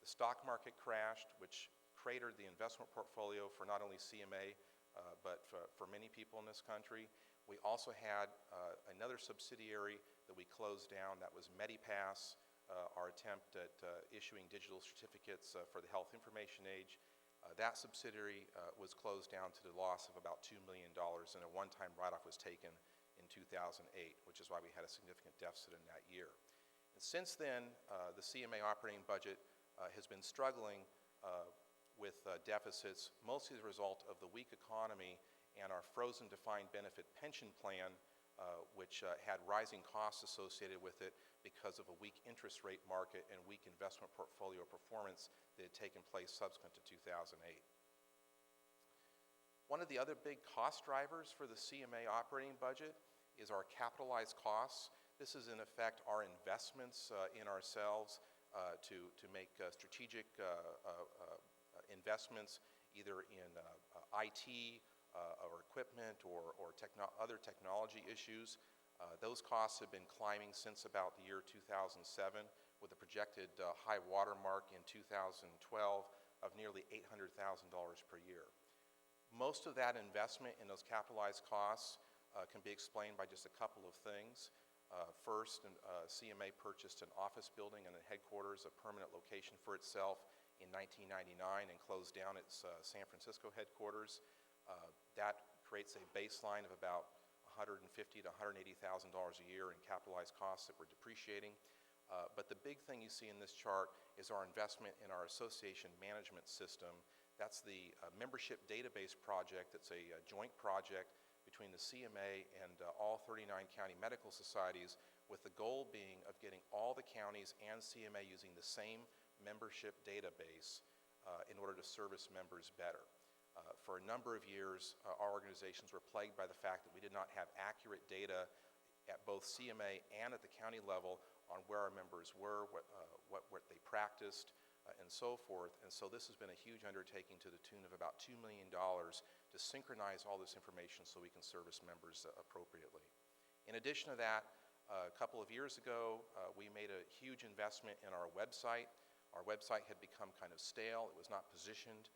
The stock market crashed, which cratered the investment portfolio for not only CMA, but for many people in this country. We also had another subsidiary that we closed down. That was MediPass, our attempt at issuing digital certificates for the health information age. That subsidiary was closed down to the loss of about $2 million, and a one-time write-off was taken in 2008, which is why we had a significant deficit in that year. And since then, the CMA operating budget has been struggling with deficits, mostly as a result of the weak economy and our frozen defined benefit pension plan, which had rising costs associated with it because of a weak interest rate market and weak investment portfolio performance that had taken place subsequent to 2008. One of the other big cost drivers for the CMA operating budget is our capitalized costs. This is in effect our investments in ourselves to make strategic investments either in IT or equipment or other technology issues. Those costs have been climbing since about the year 2007, with a projected high watermark in 2012 of nearly $800,000 per year. Most of that investment in those capitalized costs can be explained by just a couple of things. First, CMA purchased an office building and a headquarters, a permanent location for itself in 1999, and closed down its San Francisco headquarters. That creates a baseline of about $150,000 to $180,000 a year in capitalized costs that we're depreciating. But the big thing you see in this chart is our investment in our association management system. That's the membership database project. It's a joint project between the CMA and all 39 county medical societies, with the goal being of getting all the counties and CMA using the same membership database in order to service members better. For a number of years, our organizations were plagued by the fact that we did not have accurate data at both CMA and at the county level on where our members were, what they practiced, and so forth. And so this has been a huge undertaking to the tune of about $2 million to synchronize all this information so we can service members appropriately. In addition to that, a couple of years ago, we made a huge investment in our website. Our website had become kind of stale. It was not positioned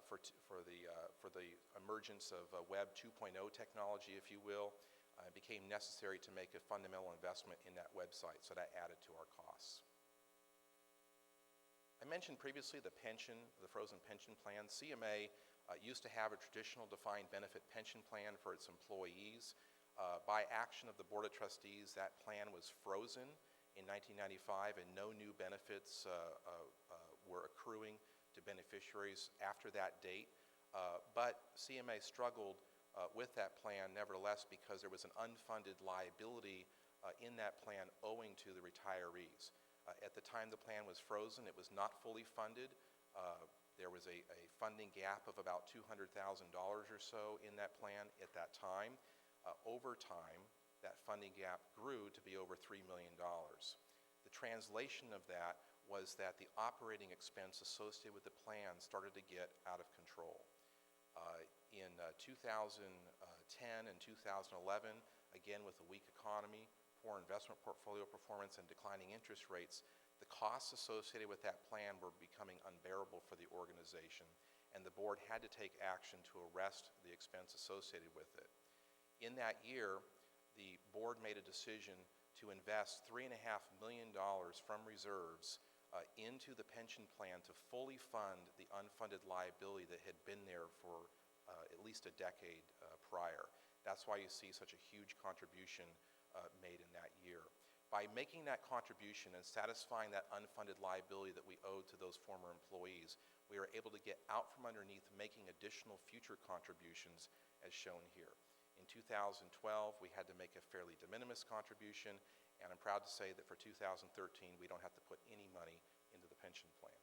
for the emergence of Web 2.0 technology, if you will. It became necessary to make a fundamental investment in that website, so that added to our costs. I mentioned previously the frozen pension plan. CMA used to have a traditional defined benefit pension plan for its employees. By action of the Board of Trustees, that plan was frozen in 1995, and no new benefits were accruing to beneficiaries after that date. But CMA struggled with that plan, nevertheless, because there was an unfunded liability in that plan owing to the retirees. At the time the plan was frozen, it was not fully funded. There was a funding gap of about $200,000 or so in that plan at that time. Over time, that funding gap grew to be over $3 million. The translation of that was that the operating expense associated with the plan started to get out of control. In 2010 and 2011, again with a weak economy, poor investment portfolio performance, and declining interest rates, the costs associated with that plan were becoming unbearable for the organization, and the board had to take action to arrest the expense associated with it. In that year, the board made a decision to invest $3.5 million from reserves into the pension plan to fully fund the unfunded liability that had been there for at least a decade prior. That's why you see such a huge contribution made in that year. By making that contribution and satisfying that unfunded liability that we owed to those former employees, we were able to get out from underneath making additional future contributions as shown here. In 2012, we had to make a fairly de minimis contribution, and I'm proud to say that for 2013, we don't have to put any money into the pension plan.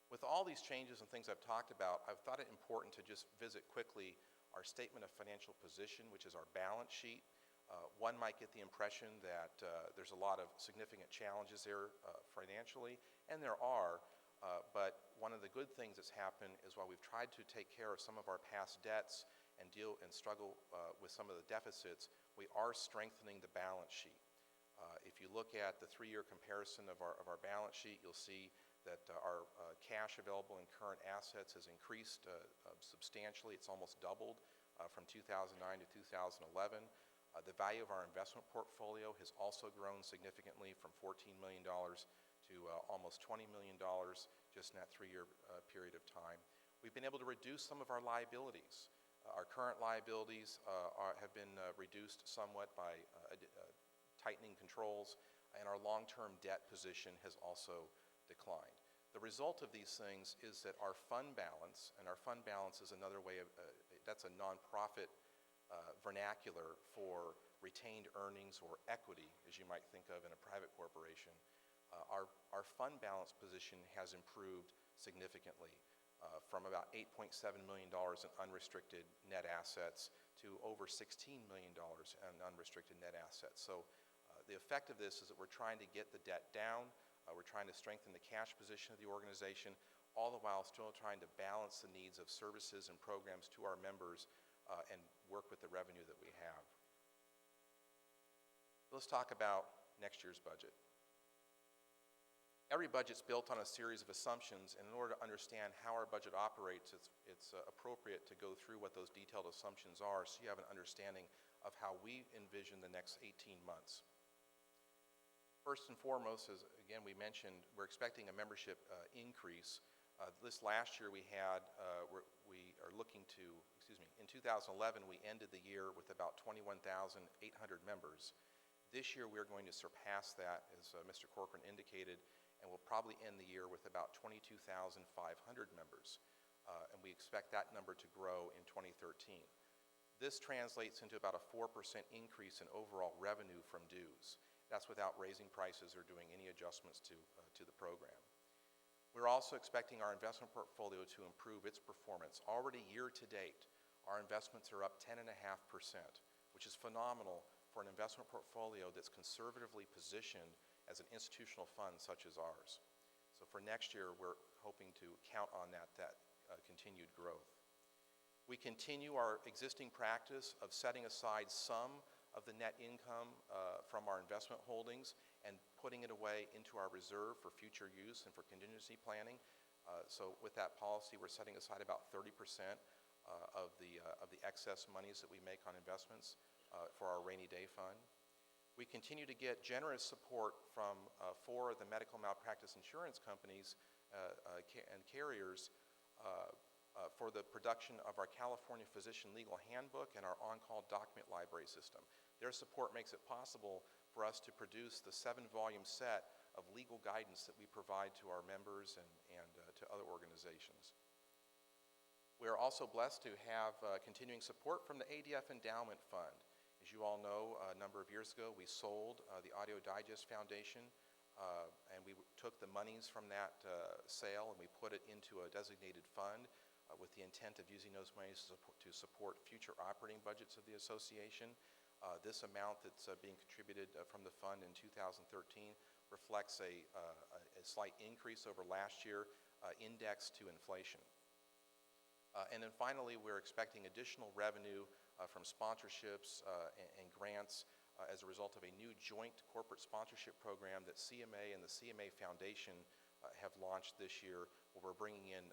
With all these changes and things I've talked about, I've thought it important to just visit quickly our statement of financial position, which is our balance sheet. One might get the impression that there's a lot of significant challenges there financially, and there are, but one of the good things that's happened is while we've tried to take care of some of our past debts and deal and struggle with some of the deficits, we are strengthening the balance sheet. If you look at the three-year comparison of our balance sheet, you'll see that our cash available in current assets has increased substantially. It's almost doubled from 2009 to 2011. The value of our investment portfolio has also grown significantly from $14 million to almost $20 million just in that three-year period of time. We've been able to reduce some of our liabilities. Our current liabilities have been reduced somewhat by tightening controls, and our long-term debt position has also declined. The result of these things is that our fund balance, and our fund balance is another way of, that's a nonprofit vernacular for retained earnings or equity, as you might think of in a private corporation. Our fund balance position has improved significantly from about $8.7 million in unrestricted net assets to over $16 million in unrestricted net assets. So the effect of this is that we're trying to get the debt down. We're trying to strengthen the cash position of the organization, all the while still trying to balance the needs of services and programs to our members and work with the revenue that we have. Let's talk about next year's budget. Every budget's built on a series of assumptions, and in order to understand how our budget operates, it's appropriate to go through what those detailed assumptions are so you have an understanding of how we envision the next 18 months. First and foremost, as again we mentioned, we're expecting a membership increase. This last year we are looking to, in 2011 we ended the year with about 21,800 members. This year we're going to surpass that, as Mr. Corcoran indicated, and we'll probably end the year with about 22,500 members. and we expect that number to grow in 2013. This translates into about a 4% increase in overall revenue from dues. That's without raising prices or doing any adjustments to the program. We're also expecting our investment portfolio to improve its performance. Already year to date, our investments are up 10.5%, which is phenomenal for an investment portfolio that's conservatively positioned as an institutional fund such as ours. So for next year, we're hoping to count on that continued growth. We continue our existing practice of setting aside some of the net income from our investment holdings and putting it away into our reserve for future use and for contingency planning. So with that policy, we're setting aside about 30% of the excess monies that we make on investments for our rainy day fund. We continue to get generous support from 4 of the medical malpractice insurance companies and carriers for the production of our California Physician Legal Handbook and our on-call document library system. Their support makes it possible for us to produce the 7-volume set of legal guidance that we provide to our members and to other organizations. We are also blessed to have continuing support from the ADF Endowment Fund. As you all know, a number of years ago, we sold the Audio Digest Foundation, and we took the monies from that sale and we put it into a designated fund with the intent of using those monies to support future operating budgets of the association. This amount that's being contributed from the fund in 2013 reflects a slight increase over last year, indexed to inflation. And then finally, we're expecting additional revenue from sponsorships and grants as a result of a new joint corporate sponsorship program that CMA and the CMA Foundation have launched this year, where we're bringing in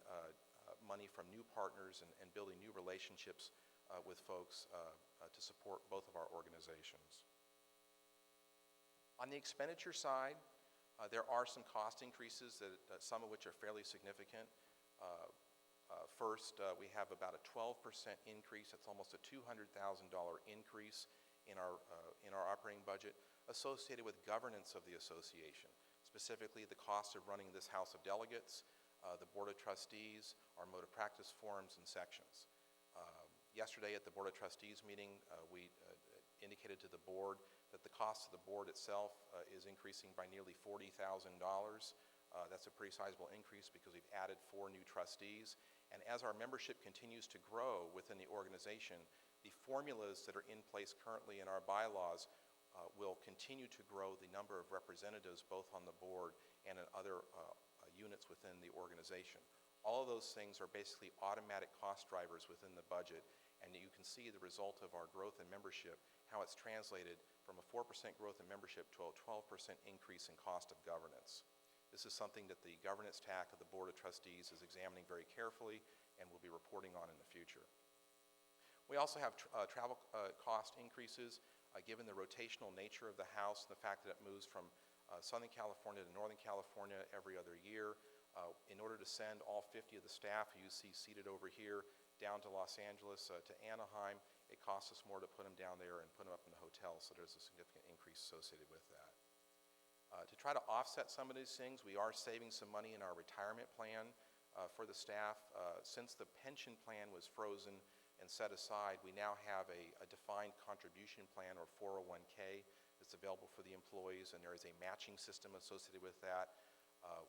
money from new partners and building new relationships with folks to support both of our organizations. On the expenditure side, there are some cost increases, some of which are fairly significant. First, we have about a 12% increase. That's almost a $200,000 increase in our operating budget associated with governance of the association, specifically the cost of running this House of Delegates, the Board of Trustees, our Mode of Practice forums and sections. Yesterday at the Board of Trustees meeting, we indicated to the board that the cost of the board itself is increasing by nearly $40,000. That's a pretty sizable increase because we've added 4 new trustees. And as our membership continues to grow within the organization, the formulas that are in place currently in our bylaws will continue to grow the number of representatives both on the board and in other units within the organization. All of those things are basically automatic cost drivers within the budget, and you can see the result of our growth in membership, how it's translated from a 4% growth in membership to a 12% increase in cost of governance. This is something that the governance tack of the Board of Trustees is examining very carefully and will be reporting on in the future. We also have travel cost increases given the rotational nature of the House and the fact that it moves from Southern California to Northern California every other year. In order to send all 50 of the staff who you see seated over here down to Los Angeles to Anaheim, it costs us more to put them down there and put them up in the hotel, so there's a significant increase associated with that. To try to offset some of these things, we are saving some money in our retirement plan for the staff. Since the pension plan was frozen and set aside, we now have a defined contribution plan, or 401k, that's available for the employees, and there is a matching system associated with that.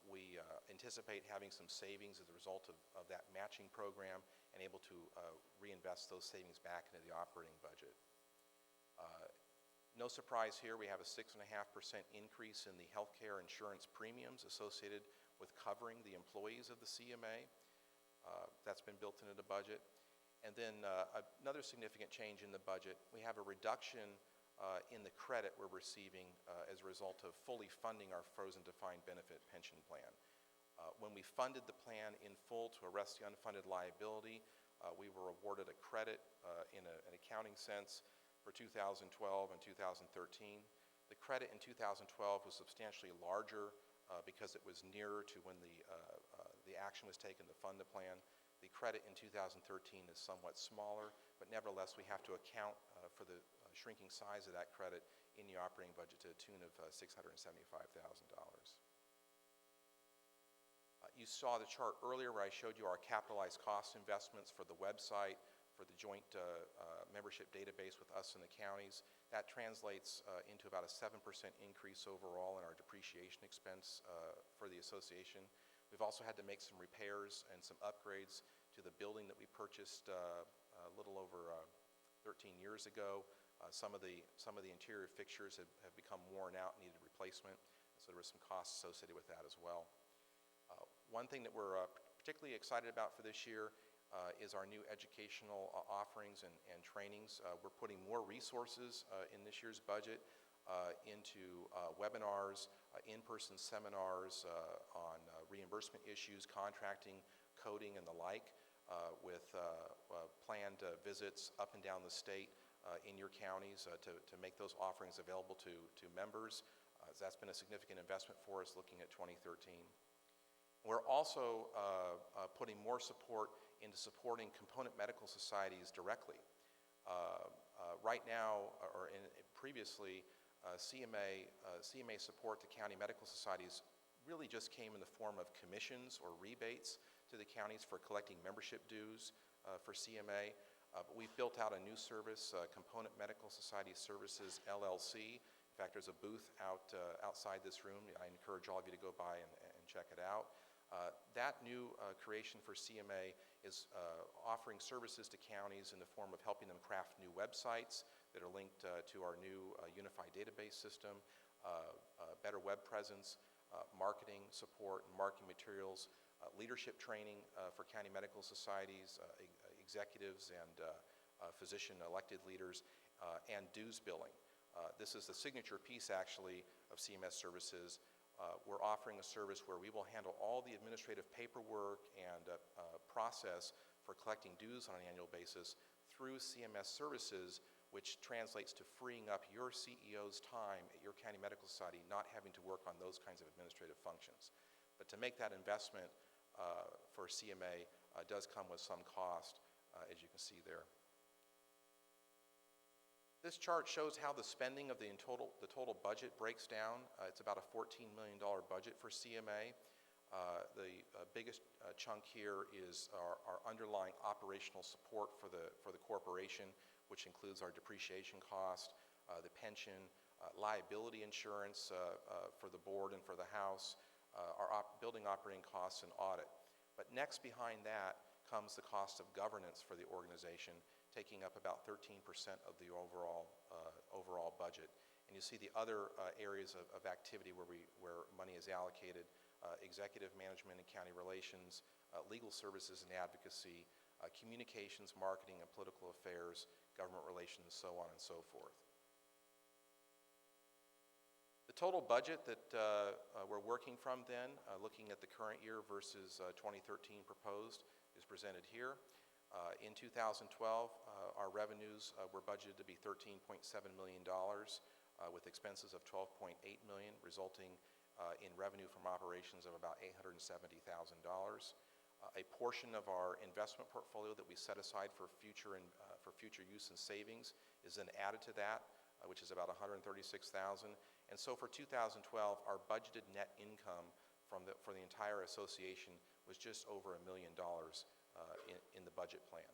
We anticipate having some savings as a result of that matching program and able to reinvest those savings back into the operating budget. No surprise here, we have a 6.5% increase in the healthcare insurance premiums associated with covering the employees of the CMA. That's been built into the budget. And then another significant change in the budget, we have a reduction in the credit we're receiving as a result of fully funding our frozen defined benefit pension plan. When we funded the plan in full to arrest the unfunded liability, we were awarded a credit in an accounting sense for 2012 and 2013. The credit in 2012 was substantially larger because it was nearer to when the action was taken to fund the plan. The credit in 2013 is somewhat smaller, but nevertheless we have to account for the shrinking size of that credit in the operating budget to a tune of $675,000. You saw the chart earlier where I showed you our capitalized cost investments for the website, for the joint membership database with us and the counties. That translates into about a 7% increase overall in our depreciation expense for the association. We've also had to make some repairs and some upgrades to the building that we purchased a little over 13 years ago. Some of the interior fixtures have become worn out and needed replacement, so there was some costs associated with that as well. One thing that we're particularly excited about for this year is our new educational offerings and trainings. We're putting more resources in this year's budget into webinars, in-person seminars on reimbursement issues, contracting, coding, and the like, with planned visits up and down the state in your counties to make those offerings available to members. That's been a significant investment for us looking at 2013. We're also putting more support into supporting component medical societies directly. Right now, or previously, CMA support to county medical societies really just came in the form of commissions or rebates to the counties for collecting membership dues for CMA. But we've built out a new service, Component Medical Society Services, LLC. In fact, there's a booth outside this room. I encourage all of you to go by and check it out. That new creation for CMA is offering services to counties in the form of helping them craft new websites that are linked to our new unified database system, better web presence, marketing support and marketing materials, leadership training for county medical societies, executives and physician elected leaders, and dues billing. This is the signature piece actually of CMS services. We're offering a service where we will handle all the administrative paperwork and process for collecting dues on an annual basis through CMS services, which translates to freeing up your CEO's time at your county medical society, not having to work on those kinds of administrative functions. But to make that investment for CMA does come with some cost, as you can see there. This chart shows how the spending of the total budget breaks down. It's about a $14 million budget for CMA. The biggest chunk here is our underlying operational support for the corporation, which includes our depreciation cost, the pension, liability insurance for the board and for the house, our building operating costs and audit. But next behind that comes the cost of governance for the organization, taking up about 13% of the overall budget. And you see the other areas of activity where money is allocated: executive management and county relations, legal services and advocacy, communications, marketing and political affairs, government relations, so on and so forth. The total budget that we're working from then, looking at the current year versus 2013 proposed, is presented here. In 2012, our revenues were budgeted to be $13.7 million, with expenses of $12.8 million, resulting in revenue from operations of about $870,000. A portion of our investment portfolio that we set aside for future use and savings is then added to that, which is about $136,000. And so for 2012, our budgeted net income for the entire association was just over $1 million in the budget plan.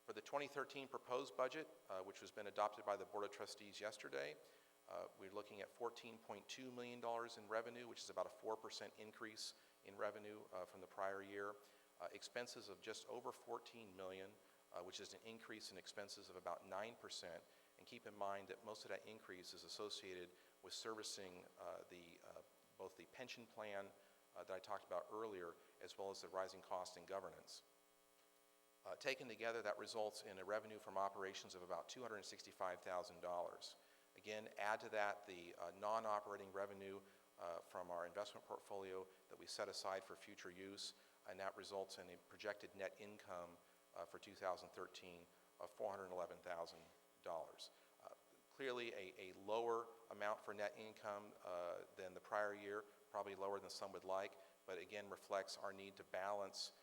For the 2013 proposed budget, which has been adopted by the Board of Trustees yesterday, we're looking at $14.2 million in revenue, which is about a 4% increase in revenue from the prior year. Expenses of just over $14 million, which is an increase in expenses of about 9%. And keep in mind that most of that increase is associated with servicing both the pension plan that I talked about earlier, as well as the rising cost in governance. Taken together, that results in a revenue from operations of about $265,000. Again, add to that the non-operating revenue from our investment portfolio that we set aside for future use, and that results in a projected net income for 2013 of $411,000. Clearly a lower amount for net income than the prior year, probably lower than some would like, but again reflects our need to balance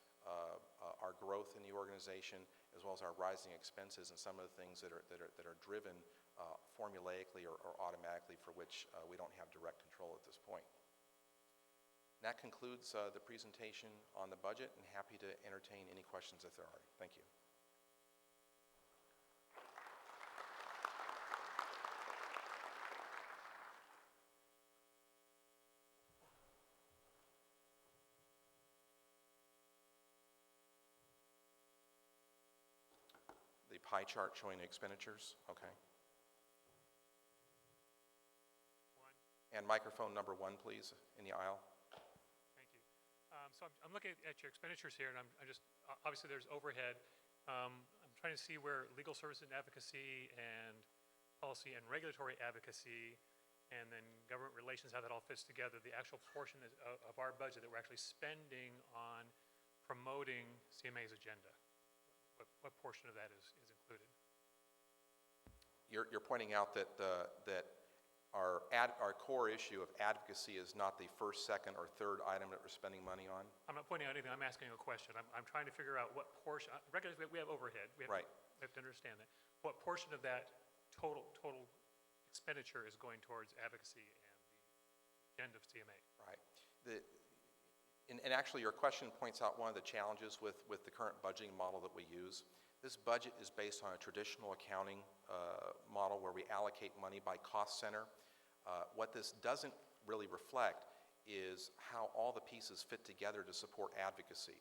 our growth in the organization, as well as our rising expenses and some of the things that are driven formulaically or automatically, for which we don't have direct control at this point. That concludes the presentation on the budget, and happy to entertain any questions if there are. Thank you. The pie chart showing the expenditures, okay. And microphone number 1, please, in the aisle. Thank you. So I'm looking at your expenditures here, and I'm just, obviously there's overhead. I'm trying to see where legal services and advocacy and policy and regulatory advocacy and then government relations, how that all fits together, the actual portion of our budget that we're actually spending on promoting CMA's agenda. What portion of that is included? You're pointing out that our core issue of advocacy is not the first, second, or third item that we're spending money on? I'm not pointing out anything, I'm asking a question. I'm trying to figure out what portion, regularly we have overhead. We have, Right. We have to understand that. What portion of that total expenditure is going towards advocacy and the agenda of CMA? Right. And actually, your question points out one of the challenges with the current budgeting model that we use. This budget is based on a traditional accounting model where we allocate money by cost center. What this doesn't really reflect is how all the pieces fit together to support advocacy.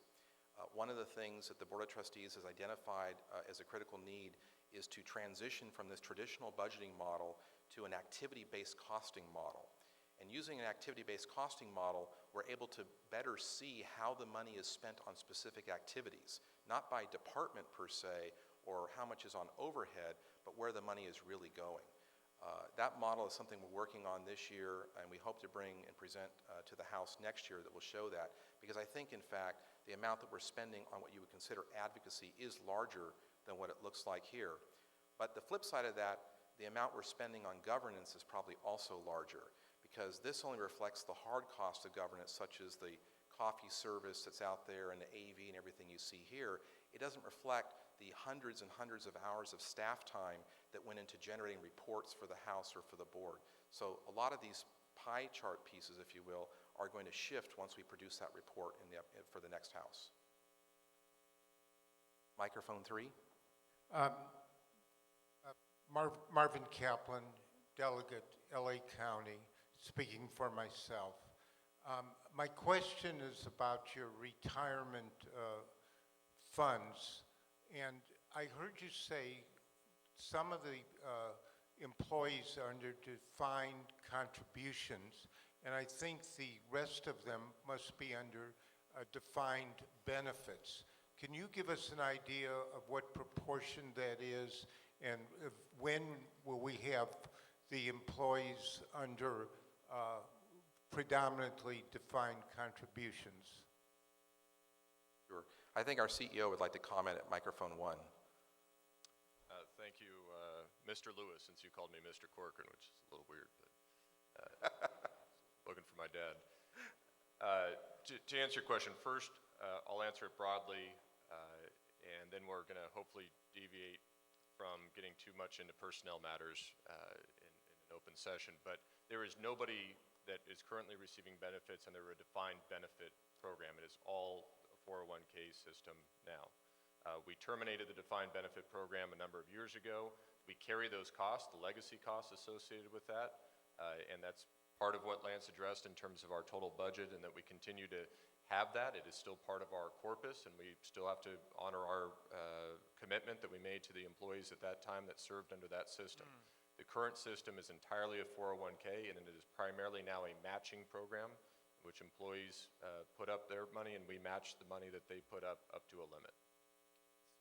One of the things that the Board of Trustees has identified as a critical need is to transition from this traditional budgeting model to an activity-based costing model. And using an activity-based costing model, we're able to better see how the money is spent on specific activities, not by department per se, or how much is on overhead, but where the money is really going. That model is something we're working on this year, and we hope to bring and present to the House next year that will show that, because I think, in fact, the amount that we're spending on what you would consider advocacy is larger than what it looks like here. But the flip side of that, the amount we're spending on governance is probably also larger, because this only reflects the hard cost of governance, such as the coffee service that's out there and the AV and everything you see here. It doesn't reflect the hundreds and hundreds of hours of staff time that went into generating reports for the House or for the board. So a lot of these pie chart pieces, if you will, are going to shift once we produce that report for the next House. Microphone 3. Marvin Kaplan, Delegate, LA County, speaking for myself. My question is about your retirement funds, and I heard you say some of the employees are under defined contributions, and I think the rest of them must be under defined benefits. Can you give us an idea of what proportion that is, and when will we have the employees under predominantly defined contributions? Sure. I think our CEO would like to comment at microphone 1. Thank you, Mr. Lewis, since you called me Mr. Corcoran, which is a little weird, but looking for my dad. To answer your question, first, I'll answer it broadly, and then we're going to hopefully deviate from getting too much into personnel matters in an open session. But there is nobody that is currently receiving benefits under a defined benefit program. It is all a 401k system now. We terminated the defined benefit program a number of years ago. We carry those costs, the legacy costs associated with that, and that's part of what Lance addressed in terms of our total budget, and that we continue to have that. It is still part of our corpus, and we still have to honor our commitment that we made to the employees at that time that served under that system. The current system is entirely a 401k, and it is primarily now a matching program in which employees put up their money, and we match the money that they put up to a limit.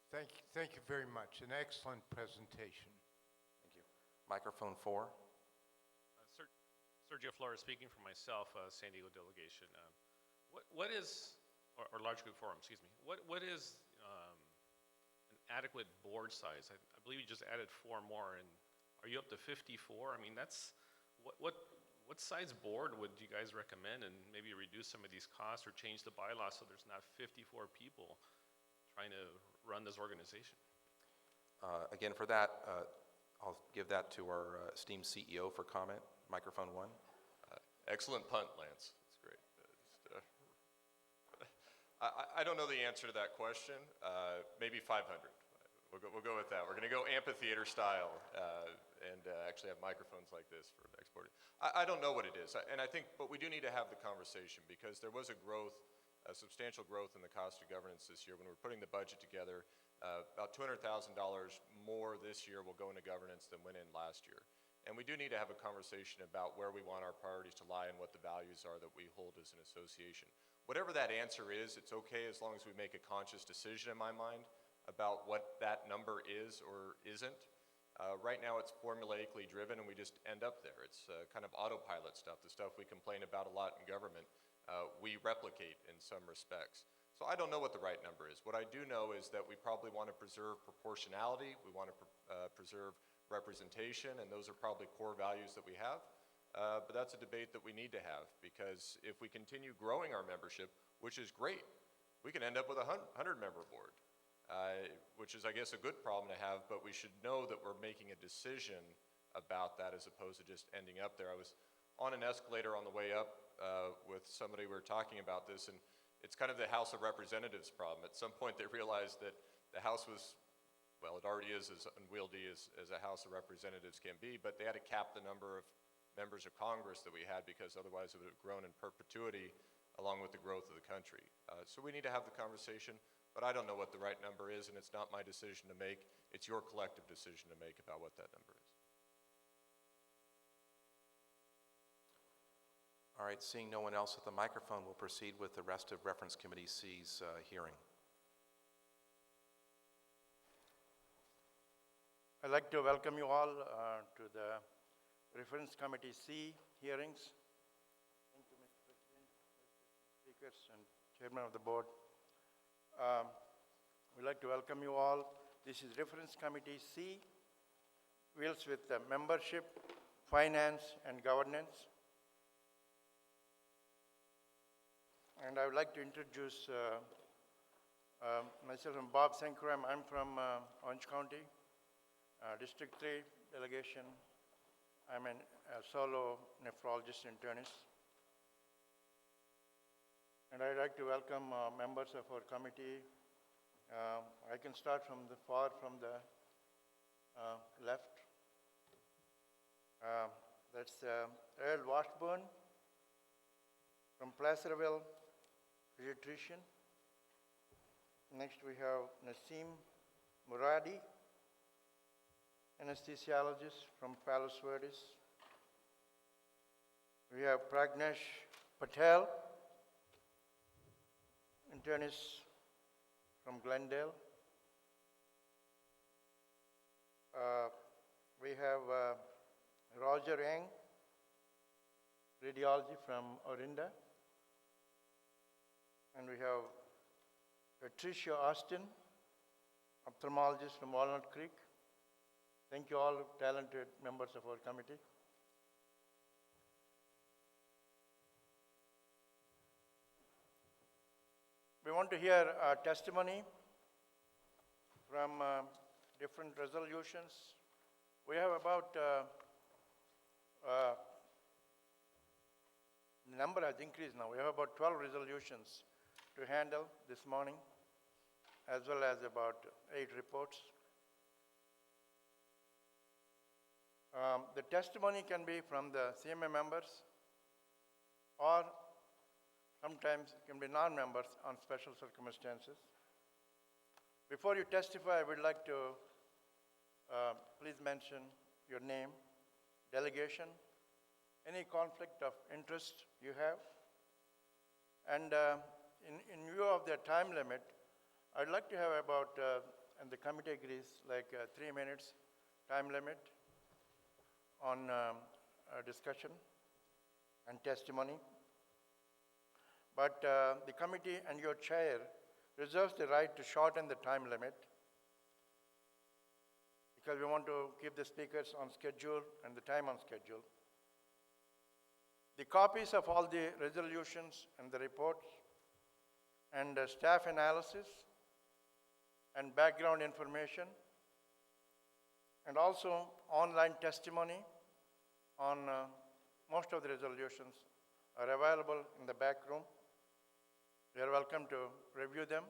Thank you very much. An excellent presentation. Thank you. Microphone 4. Sergio Flores speaking for myself, San Diego delegation. What is, or Large Group Forum, excuse me, what is an adequate board size? I believe you just added 4 more, and are you up to 54? I mean, that's, what size board would you guys recommend, and maybe reduce some of these costs or change the bylaws so there's not 54 people trying to run this organization? Again, for that, I'll give that to our esteemed CEO for comment. Microphone 1. Excellent punt, Lance. That's great. I don't know the answer to that question. Maybe 500. We'll go with that. We're going to go amphitheater style and actually have microphones like this for exporting. I don't know what it is, but we do need to have the conversation because there was a substantial growth in the cost of governance this year. When we're putting the budget together, about $200,000 more this year will go into governance than went in last year. And we do need to have a conversation about where we want our priorities to lie and what the values are that we hold as an association. Whatever that answer is, it's okay as long as we make a conscious decision in my mind about what that number is or isn't. Right now it's formulaically driven and we just end up there. It's kind of autopilot stuff, the stuff we complain about a lot in government. We replicate in some respects. So I don't know what the right number is. What I do know is that we probably want to preserve proportionality, we want to preserve representation, and those are probably core values that we have. But that's a debate that we need to have because if we continue growing our membership, which is great, we can end up with a 100-member board. Which is, I guess, a good problem to have, but we should know that we're making a decision about that as opposed to just ending up there. I was on an escalator on the way up with somebody, we were talking about this, and it's kind of the House of Representatives problem. At some point they realized that the House was, well, it already is as unwieldy as a House of Representatives can be, but they had to cap the number of members of Congress that we had because otherwise it would have grown in perpetuity along with the growth of the country. So we need to have the conversation. But I don't know what the right number is, and it's not my decision to make. It's your collective decision to make about what that number is. All right, seeing no one else at the microphone, we'll proceed with the rest of Reference Committee C's hearing. I'd like to welcome you all to the Reference Committee C hearings. Thank you, Mr. President, Mr. Speakers, and Chairman of the Board. We'd like to welcome you all. This is Reference Committee C, deals with the membership, finance, and governance. And I would like to introduce myself. I'm Bob Sankaram. I'm from Orange County, District 3 delegation. I'm a solo nephrologist internist. And I'd like to welcome members of our committee. I can start from the left. That's Earl Washburn from Placerville, pediatrician. Next we have Naseem Muradi, anesthesiologist from Palos Verdes. We have Pragnesh Patel, internist from Glendale. We have Roger Yang, radiology from Orinda. And we have Patricia Austin, ophthalmologist from Walnut Creek. Thank you all, talented members of our committee. We want to hear testimony from different resolutions. We have about, the number has increased now. We have about 12 resolutions to handle this morning, as well as about 8 reports. The testimony can be from the CMA members, or sometimes it can be non-members on special circumstances. Before you testify, I would like to please mention your name, delegation, any conflict of interest you have. And in view of the time limit, I'd like to have about, and the committee agrees, like 3 minutes time limit on discussion and testimony. But the committee and your chair reserves the right to shorten the time limit because we want to keep the speakers on schedule and the time on schedule. The copies of all the resolutions and the reports and staff analysis and background information and also online testimony on most of the resolutions are available in the back room. You're welcome to review them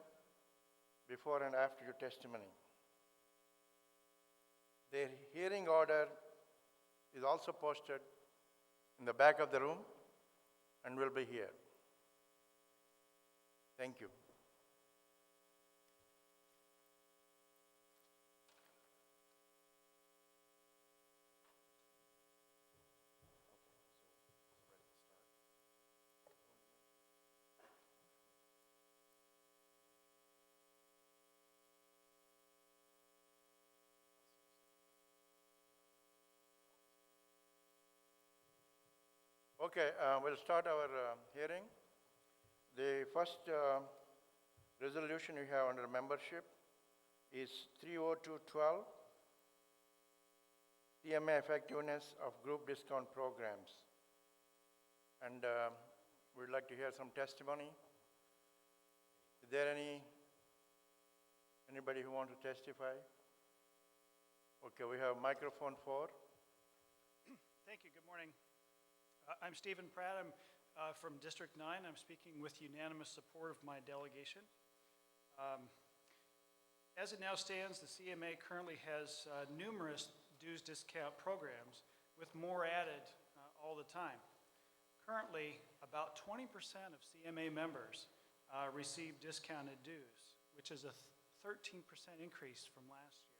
before and after your testimony. The hearing order is also posted in the back of the room and will be here. Thank you. Okay, we'll start our hearing. The first resolution we have under membership is 30212, CMA effectiveness of group discount programs. And we'd like to hear some testimony. Is there anybody who wants to testify? Okay, we have microphone 4. Thank you. Good morning. I'm Stephen Pratt. I'm from District 9. I'm speaking with unanimous support of my delegation. As it now stands, the CMA currently has numerous dues discount programs, with more added all the time. Currently, about 20% of CMA members receive discounted dues, which is a 13% increase from last year.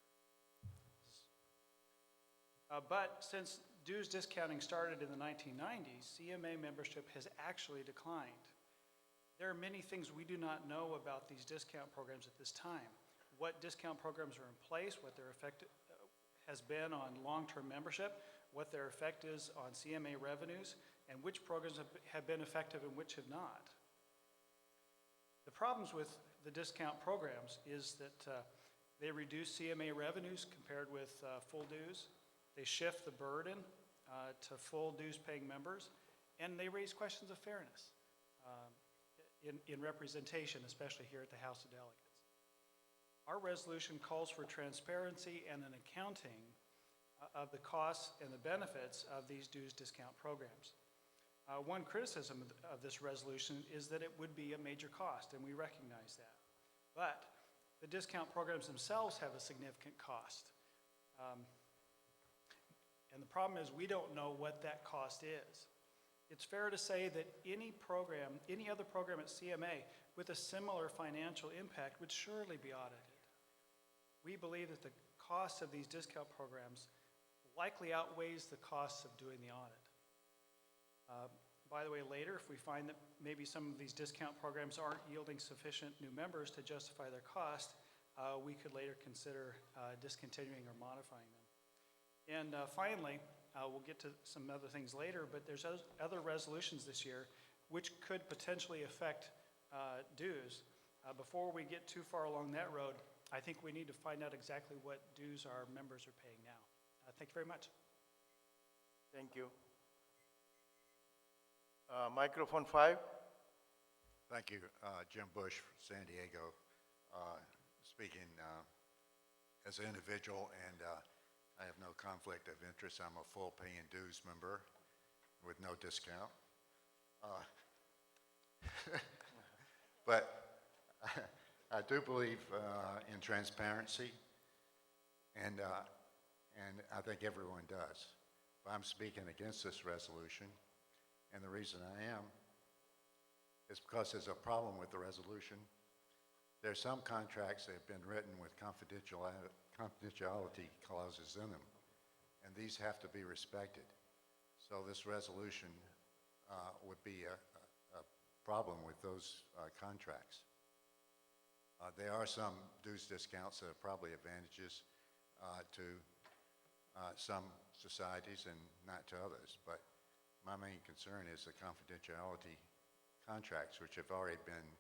But since dues discounting started in the 1990s, CMA membership has actually declined. There are many things we do not know about these discount programs at this time. What discount programs are in place, what their effect has been on long-term membership, what their effect is on CMA revenues, and which programs have been effective and which have not. The problems with the discount programs is that they reduce CMA revenues compared with full dues. They shift the burden to full dues-paying members, and they raise questions of fairness in representation, especially here at the House of Delegates. Our resolution calls for transparency and an accounting of the costs and the benefits of these dues discount programs. One criticism of this resolution is that it would be a major cost, and we recognize that. But the discount programs themselves have a significant cost. And the problem is we don't know what that cost is. It's fair to say that any other program at CMA with a similar financial impact would surely be audited. We believe that the cost of these discount programs likely outweighs the costs of doing the audit. By the way, later, if we find that maybe some of these discount programs aren't yielding sufficient new members to justify their cost, we could later consider discontinuing or modifying them. And finally, we'll get to some other things later, but there's other resolutions this year which could potentially affect dues. Before we get too far along that road, I think we need to find out exactly what dues our members are paying now. Thank you very much. Thank you. Microphone 5. Thank you. Jim Bush, San Diego, speaking as an individual, and I have no conflict of interest. I'm a full paying dues member with no discount. But I do believe in transparency, and I think everyone does. But I'm speaking against this resolution, and the reason I am is because there's a problem with the resolution. There are some contracts that have been written with confidentiality clauses in them, and these have to be respected. So this resolution would be a problem with those contracts. There are some dues discounts that are probably advantages to some societies and not to others, but my main concern is the confidentiality contracts, which have already been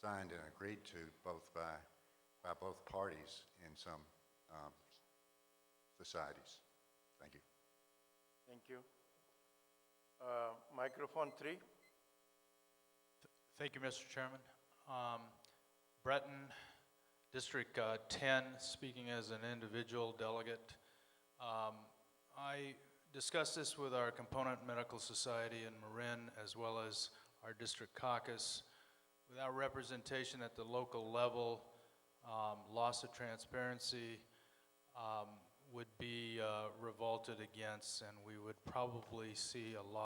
signed and agreed to both by both parties in some societies. Thank you. Thank you. Microphone 3. Thank you, Mr. Chairman. Breton, District 10, speaking as an individual delegate. I discussed this with our component medical society in Marin, as well as our district caucus. without representation at the local level, loss of transparency would be revolted against, and we would probably see a lot